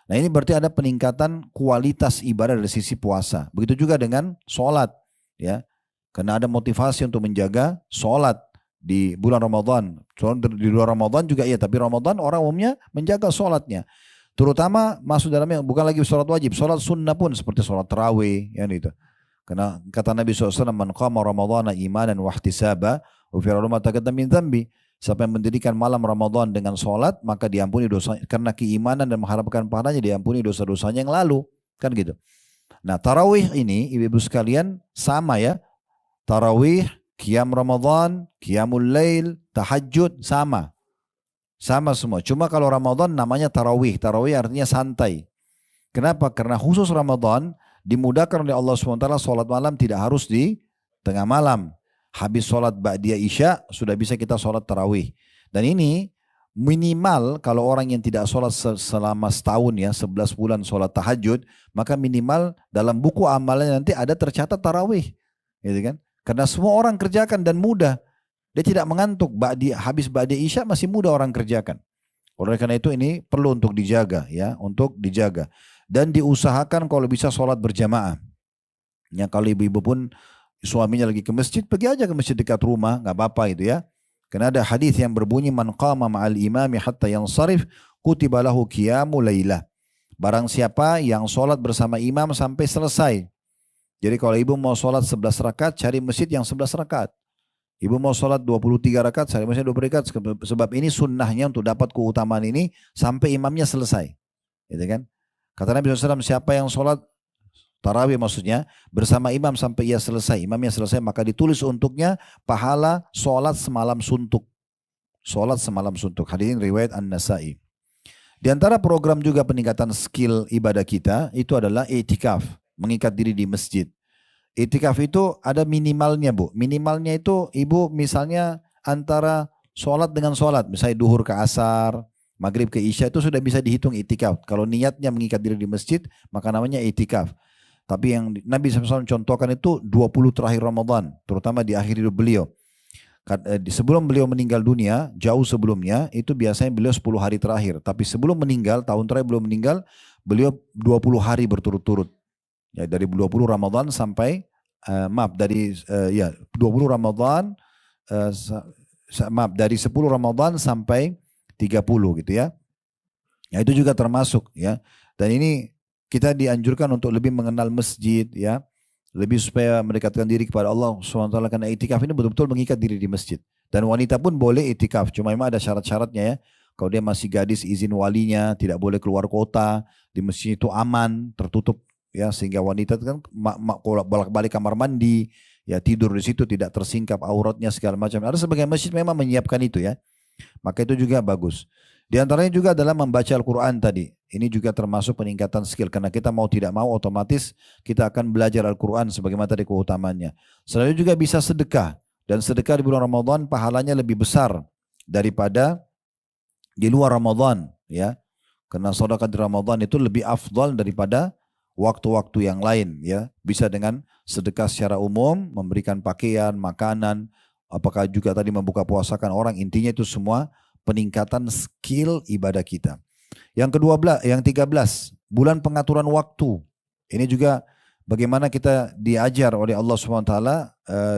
Nah ini berarti ada peningkatan kualitas ibadah dari sisi puasa. Begitu juga dengan sholat. Ya. Karena ada motivasi untuk menjaga sholat di bulan Ramadan. Di luar Ramadan juga iya. Tapi Ramadan orang umumnya menjaga sholatnya. Terutama masuk dalamnya bukan lagi sholat wajib. Sholat sunnah pun seperti sholat tarawih. Ya, gitu. Karena kata Nabi SAW, Man qama ramadhana imanan wahtisaba, ufira ma taqaddama min dhanbi. Siapa yang mendirikan malam Ramadan dengan sholat, maka diampuni dosa. Karena keimanan dan mengharapkan pahalanya, diampuni dosa-dosanya yang lalu. Kan gitu. Nah tarawih ini, ibu-ibu sekalian, sama ya. Tarawih, qiyam Ramadan, qiyamul lail, tahajud, sama. Sama semua. Cuma kalau Ramadan namanya tarawih. Tarawih artinya santai. Kenapa? Karena khusus Ramadan, dimudahkan oleh Allah SWT, sholat malam tidak harus di tengah malam. Habis sholat ba'diyah isya sudah bisa kita sholat tarawih. Dan ini minimal kalau orang yang tidak sholat selama setahun ya 11 bulan sholat tahajud, maka minimal dalam buku amalannya nanti ada tercatat tarawih. Gitu kan? Karena semua orang kerjakan dan mudah. Dia tidak mengantuk. Habis ba'diyah isya masih mudah orang kerjakan. Oleh karena itu ini perlu untuk dijaga ya, untuk dijaga. Dan diusahakan kalau bisa sholat berjamaah. Ya kalau ibu-ibu pun suaminya lagi ke masjid, pergi aja ke masjid dekat rumah, nggak apa-apa itu ya. Karena ada hadis yang berbunyi man qama ma'al imami hatta yansarif kutiba lahu qiyamu lailah. Barang siapa yang sholat bersama imam sampai selesai. Jadi kalau ibu mau sholat 11 rakaat, cari masjid yang 11 rakaat. Ibu mau sholat 23 rakaat, cari masjid 20 rakaat. Sebab ini sunnahnya untuk dapat keutamaan ini sampai imamnya selesai. Gitu kan? Kata Nabi SAW, siapa yang sholat tarawih maksudnya bersama imam sampai ia selesai, imamnya selesai, maka ditulis untuknya pahala sholat semalam suntuk. Sholat semalam suntuk. Hadirin riwayat An-Nasai. Di antara program juga peningkatan skill ibadah kita itu adalah i'tikaf, mengikat diri di masjid. I'tikaf itu ada minimalnya bu. Minimalnya itu ibu misalnya antara sholat dengan sholat, misalnya duhur ke asar, maghrib ke isya itu sudah bisa dihitung i'tikaf. Kalau niatnya mengikat diri di masjid maka namanya i'tikaf. Tapi yang Nabi SAW contohkan itu 20 terakhir Ramadan, terutama di akhir hidup beliau. Sebelum beliau meninggal dunia, jauh sebelumnya, itu biasanya beliau 10 hari terakhir. Tapi sebelum meninggal, tahun terakhir belum meninggal, beliau 20 hari berturut-turut. Ya, dari 20 Ramadan sampai, dari 20 Ramadan, dari 10 Ramadan sampai 30 gitu ya. Ya itu juga termasuk ya. Dan ini kita dianjurkan untuk lebih mengenal masjid ya, lebih supaya mendekatkan diri kepada Allah SWT, karena itikaf ini betul-betul mengikat diri di masjid. Dan wanita pun boleh itikaf, cuma memang ada syarat-syaratnya ya. Kalau dia masih gadis izin walinya, tidak boleh keluar kota, di masjid itu aman, tertutup ya sehingga wanita itu kan bolak-balik kamar mandi, ya tidur di situ tidak tersingkap auratnya segala macam. Ada sebagian masjid memang menyiapkan itu ya. Maka itu juga bagus. Di antaranya juga adalah membaca Al-Quran tadi. Ini juga termasuk peningkatan skill. Karena kita mau tidak mau otomatis kita akan belajar Al-Quran sebagaimana tadi keutamannya. Selalu juga bisa sedekah. Dan sedekah di bulan Ramadan pahalanya lebih besar daripada di luar Ramadan. Ya. Karena sedekah di Ramadan itu lebih afdal daripada waktu-waktu yang lain. Ya. Bisa dengan sedekah secara umum, memberikan pakaian, makanan, apakah juga tadi membuka puasakan orang, intinya itu semua peningkatan skill ibadah kita. Yang yang 13, bulan pengaturan waktu. Ini juga bagaimana kita diajar oleh Allah SWT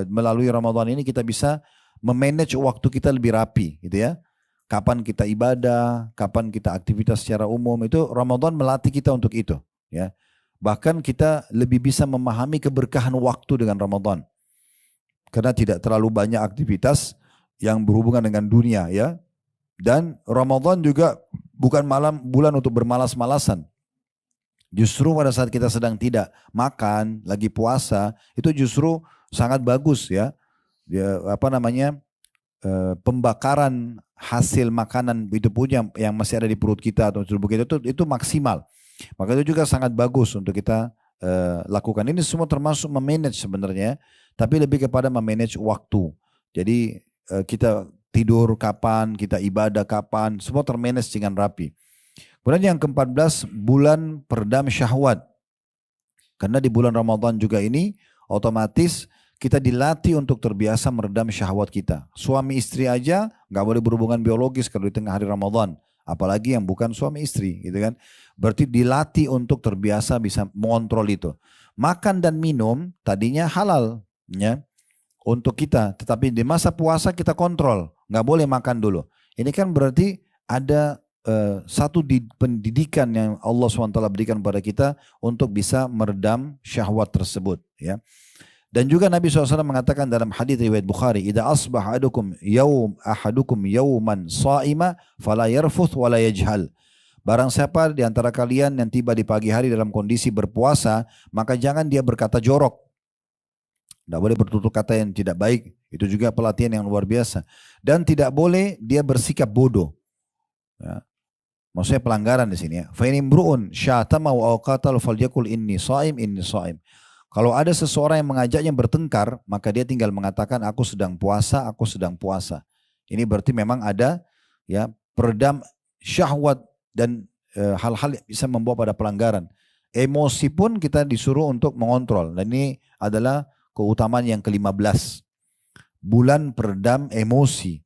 melalui Ramadan ini kita bisa memanage waktu kita lebih rapi gitu ya. Kapan kita ibadah, kapan kita aktivitas secara umum, itu Ramadan melatih kita untuk itu ya. Bahkan kita lebih bisa memahami keberkahan waktu dengan Ramadan. Karena tidak terlalu banyak aktivitas yang berhubungan dengan dunia ya. Dan Ramadan juga bukan bulan untuk bermalas-malasan. Justru pada saat kita sedang tidak makan, lagi puasa, itu justru sangat bagus ya. Pembakaran hasil makanan itu pun yang masih ada di perut kita atau tubuh kita itu maksimal. Maka itu juga sangat bagus untuk kita lakukan. Ini semua termasuk memanage sebenarnya, tapi lebih kepada memanage waktu. Jadi kita tidur kapan, kita ibadah kapan, semua termanage dengan rapi. Kemudian yang ke-14, bulan peredam syahwat. Karena di bulan Ramadan juga ini otomatis kita dilatih untuk terbiasa meredam syahwat kita. Suami istri aja nggak boleh berhubungan biologis kalau di tengah hari Ramadan. Apalagi yang bukan suami istri gitu kan. Berarti dilatih untuk terbiasa bisa mengontrol itu. Makan dan minum tadinya halal ya untuk kita. Tetapi di masa puasa kita kontrol. Nggak boleh makan dulu. Ini kan berarti ada satu pendidikan yang Allah SWT berikan kepada kita untuk bisa meredam syahwat tersebut ya. Dan juga Nabi SAW mengatakan dalam hadis riwayat Bukhari, "Idza asbaha ahadukum yawman sha'ima fala yarfuth wala yajhal." Barang siapa di antara kalian yang tiba di pagi hari dalam kondisi berpuasa, maka jangan dia berkata jorok. Tidak boleh bertutur kata yang tidak baik. Itu juga pelatihan yang luar biasa. Dan tidak boleh dia bersikap bodoh. Ya. Maksudnya pelanggaran di sini ya. Fa in imru'un syatama wa qatal falyakul inni shaim inni shaim. Kalau ada seseorang yang mengajaknya bertengkar, maka dia tinggal mengatakan aku sedang puasa, aku sedang puasa. Ini berarti memang ada ya peredam syahwat dan hal-hal yang bisa membawa pada pelanggaran. Emosi pun kita disuruh untuk mengontrol. Dan ini adalah keutamaan yang ke-15. Bulan peredam emosi.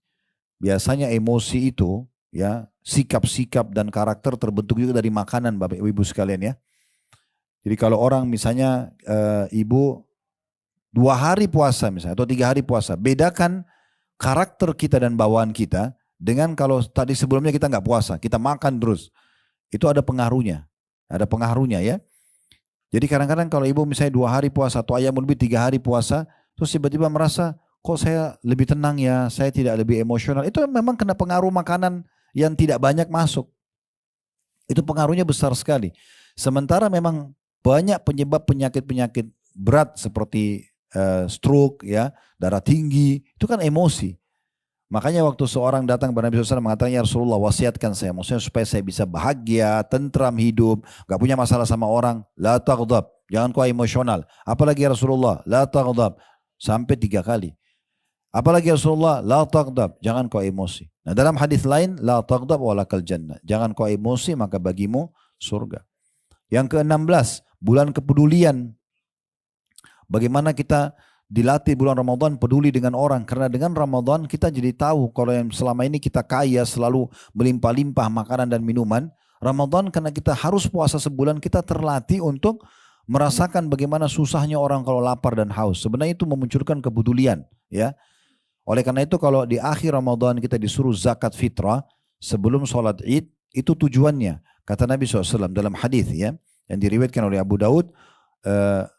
Biasanya emosi itu ya sikap-sikap dan karakter terbentuk juga dari makanan Bapak Ibu sekalian ya. Jadi kalau orang misalnya ibu 2 hari puasa misalnya atau 3 hari puasa, bedakan karakter kita dan bawaan kita dengan kalau tadi sebelumnya kita nggak puasa, kita makan terus. Itu ada pengaruhnya ya. Jadi kadang-kadang kalau ibu misalnya 2 hari puasa atau ayam lebih 3 hari puasa, terus tiba-tiba merasa kok saya lebih tenang ya, saya tidak lebih emosional. Itu memang kena pengaruh makanan yang tidak banyak masuk. Itu pengaruhnya besar sekali. Sementara memang banyak penyebab penyakit-penyakit berat seperti stroke, ya, darah tinggi, itu kan emosi. Makanya waktu seorang datang kepada Nabi SAW mengatakan, ya Rasulullah wasiatkan saya, maksudnya supaya saya bisa bahagia, tentram hidup, gak punya masalah sama orang, la taghdab, jangan kau emosional. Apalagi ya Rasulullah, la taghdab, sampai 3 kali. Apalagi ya Rasulullah, la taghdab, jangan kau emosi. Nah dalam hadis lain, la taghdab walakal jannah, jangan kau emosi maka bagimu surga. Yang ke-16, bulan kepedulian. Bagaimana kita dilatih bulan Ramadan peduli dengan orang. Karena dengan Ramadan kita jadi tahu kalau yang selama ini kita kaya selalu melimpah-limpah makanan dan minuman. Ramadan karena kita harus puasa sebulan kita terlatih untuk merasakan bagaimana susahnya orang kalau lapar dan haus. Sebenarnya itu memunculkan kepedulian. Ya. Oleh karena itu kalau di akhir Ramadan kita disuruh zakat fitrah sebelum sholat id, itu tujuannya. Kata Nabi SAW dalam hadis ya, yang diriwayatkan oleh Abu Daud,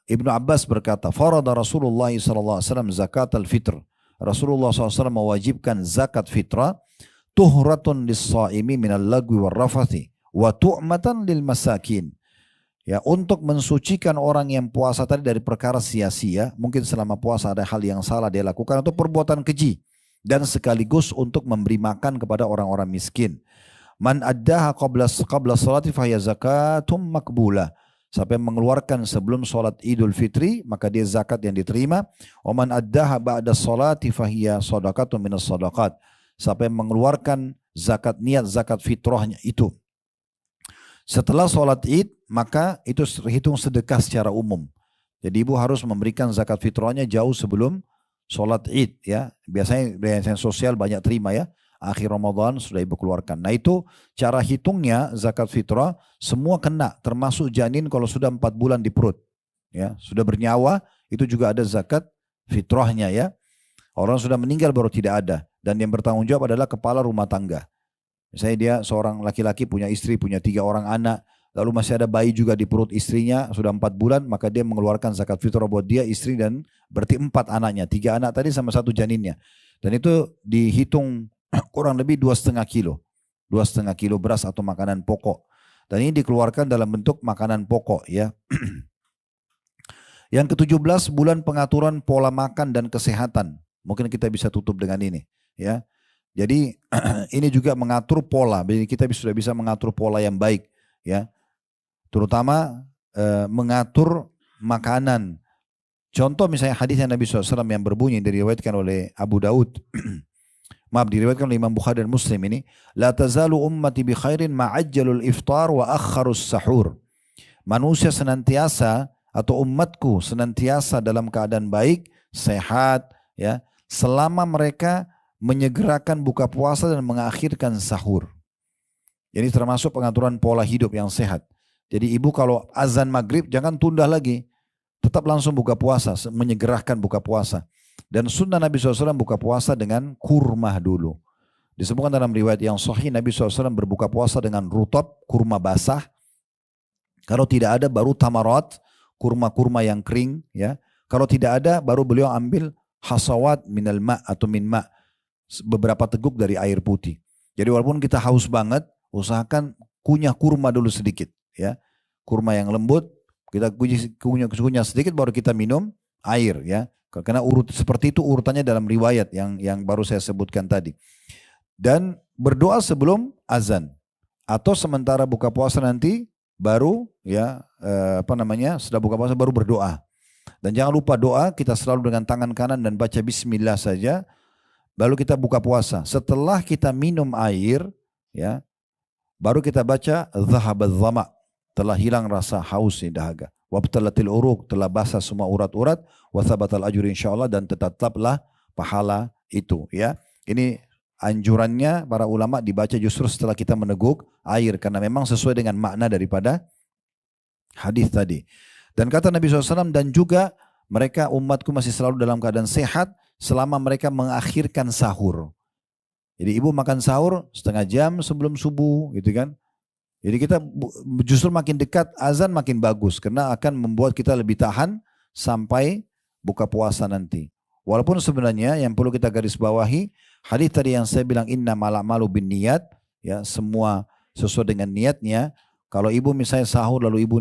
Ibnu Abbas berkata, farada Rasulullah SAW zakat al-fitr. Rasulullah SAW mewajibkan zakat fitrah tuhratun lis-shaimi minal lagwi war rafathi wa tu'matan lil masakin. Ya, untuk mensucikan orang yang puasa tadi dari perkara sia-sia, mungkin selama puasa ada hal yang salah dia lakukan atau perbuatan keji, dan sekaligus untuk memberi makan kepada orang-orang miskin. Man addaha qabla salati fahiya zakatum makbulah. Siapa yang mengeluarkan sebelum salat Idul Fitri, maka dia zakat yang diterima. Wa man addaha ba'da salati fahiya shadaqatun minas shadaqat. Siapa yang mengeluarkan zakat niat zakat fitrahnya itu setelah sholat id, maka itu terhitung sedekah secara umum. Jadi ibu harus memberikan zakat fitrahnya jauh sebelum sholat id, ya. Biasanya biaya sosial banyak terima, ya. Akhir Ramadan sudah ibu keluarkan. Nah itu cara hitungnya zakat fitrah semua kena, termasuk janin kalau sudah 4 bulan di perut, ya, sudah bernyawa, itu juga ada zakat fitrahnya, ya. Orang sudah meninggal baru tidak ada, dan yang bertanggung jawab adalah kepala rumah tangga. Misalnya dia seorang laki-laki punya istri, punya 3 orang anak, lalu masih ada bayi juga di perut istrinya, sudah 4 bulan, maka dia mengeluarkan zakat fitrah buat dia, istri, dan berarti 4 anaknya, 3 anak tadi sama 1 janinnya. Dan itu dihitung kurang lebih 2,5 kilo. 2,5 kilo beras atau makanan pokok. Dan ini dikeluarkan dalam bentuk makanan pokok, ya. Yang ke-17, bulan pengaturan pola makan dan kesehatan. Mungkin kita bisa tutup dengan ini, ya. Jadi ini juga mengatur pola. Jadi kita sudah bisa mengatur pola yang baik, ya. Terutama mengatur makanan. Contoh misalnya hadis Nabi SAW yang berbunyi diriwayatkan oleh Abu Daud. Maaf, diriwayatkan oleh Imam Bukhari dan Muslim ini. La tazalu ummati bi khairin ma'ajjalul iftar wa akharus sahur. Manusia senantiasa atau umatku senantiasa dalam keadaan baik, sehat, ya, selama mereka menyegerakan buka puasa dan mengakhirkan sahur. Jadi termasuk pengaturan pola hidup yang sehat. Jadi ibu kalau azan maghrib jangan tunda lagi. Tetap langsung buka puasa, menyegerakan buka puasa. Dan sunnah Nabi SAW buka puasa dengan kurma dulu. Disebutkan dalam riwayat yang sahih Nabi SAW berbuka puasa dengan rutab, kurma basah. Kalau tidak ada baru tamarat, kurma-kurma yang kering, ya. Kalau tidak ada baru beliau ambil hasawat minal ma' atau min ma'. Beberapa teguk dari air putih. Jadi walaupun kita haus banget, usahakan kunyah kurma dulu sedikit, ya. Kurma yang lembut, kita kunyah sedikit baru kita minum air, ya. Karena seperti itu urutannya dalam riwayat yang baru saya sebutkan tadi. Dan berdoa sebelum azan atau sementara buka puasa nanti baru, ya, setelah buka puasa baru berdoa. Dan jangan lupa doa kita selalu dengan tangan kanan dan baca bismillah saja. Lalu kita buka puasa. Setelah kita minum air, ya, baru kita baca dhahabadz dhama, telah hilang rasa haus di dahaga. Wabtalatil uruq, telah basah semua urat-urat. Wa thabatal ajr insyaallah, dan tetaplah pahala itu, ya. Ini anjurannya para ulama dibaca justru setelah kita meneguk air karena memang sesuai dengan makna daripada hadis tadi. Dan kata Nabi SAW, dan juga mereka umatku masih selalu dalam keadaan sehat selama mereka mengakhirkan sahur. Jadi ibu makan sahur setengah jam sebelum subuh, gitu kan. Jadi kita justru makin dekat azan makin bagus karena akan membuat kita lebih tahan sampai buka puasa nanti. Walaupun sebenarnya yang perlu kita garis bawahi, hadis tadi yang saya bilang innamal a'malu binniyat, ya, semua sesuai dengan niatnya. Kalau ibu misalnya sahur lalu ibu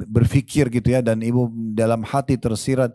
berpikir gitu, ya, dan ibu dalam hati tersirat,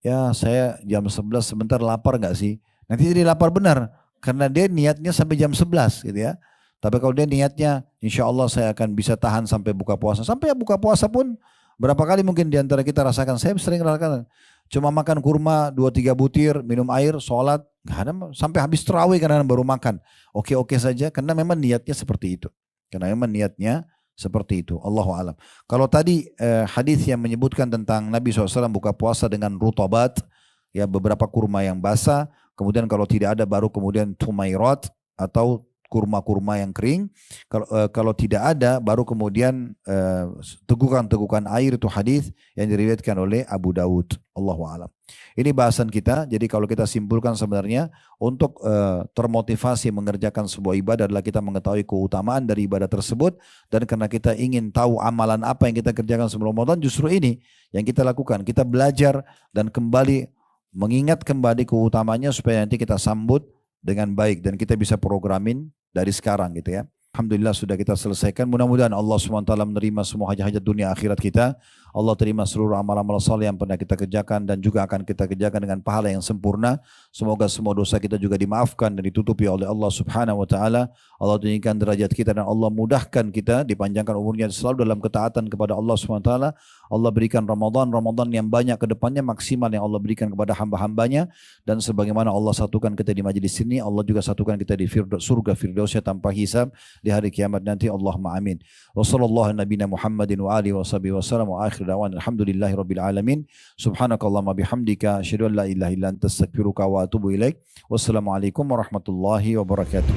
ya saya jam 11 sebentar lapar gak sih? Nanti jadi lapar benar karena dia niatnya sampai jam 11 gitu, ya. Tapi kalau dia niatnya insya Allah saya akan bisa tahan sampai buka puasa. Sampai buka puasa pun berapa kali mungkin diantara kita rasakan. Saya sering rasakan. Cuma makan kurma 2-3 butir, minum air, sholat. Gak ada, sampai habis terawih karena baru makan. Oke-oke saja karena memang niatnya seperti itu. Karena memang niatnya seperti itu. Allahu a'lam. Kalau tadi hadis yang menyebutkan tentang Nabi SAW buka puasa dengan rutabat, ya, beberapa kurma yang basah. Kemudian kalau tidak ada baru kemudian tumairat atau kurma-kurma yang kering. Kalau tidak ada baru kemudian tegukan-tegukan air, itu hadis yang diriwayatkan oleh Abu Daud. Allahu a'lam. Ini bahasan kita. Jadi kalau kita simpulkan sebenarnya untuk termotivasi mengerjakan sebuah ibadah adalah kita mengetahui keutamaan dari ibadah tersebut, dan karena kita ingin tahu amalan apa yang kita kerjakan sebelum Ramadan, justru ini yang kita lakukan. Kita belajar dan kembali mengingat kembali keutamanya supaya nanti kita sambut dengan baik dan kita bisa programin dari sekarang gitu ya. Alhamdulillah sudah kita selesaikan. Mudah-mudahan Allah SWT menerima semua hajat-hajat dunia akhirat kita. Allah terima seluruh amal-amal saleh yang pernah kita kerjakan dan juga akan kita kerjakan dengan pahala yang sempurna. Semoga semua dosa kita juga dimaafkan dan ditutupi oleh Allah Subhanahu wa taala. Allah tinggikan derajat kita dan Allah mudahkan kita, dipanjangkan umurnya selalu dalam ketaatan kepada Allah Subhanahu wa taala. Allah berikan Ramadan yang banyak ke depannya, maksimal yang Allah berikan kepada hamba-hambanya, dan sebagaimana Allah satukan kita di majelis ini, Allah juga satukan kita di surga Firdausnya tanpa hisab di hari kiamat nanti. Allahumma amin. Wa sallallahu nabiyana Muhammadin wa alihi wa sahbihi wa sallam wa akhir da'wan alhamdulillahi rabbil alamin. Subhanakallahumma bihamdika asyhadu an la ilaha illa anta astaghfiruka wa atubu ilaik. Wassalamualaikum warahmatullahi wabarakatuh.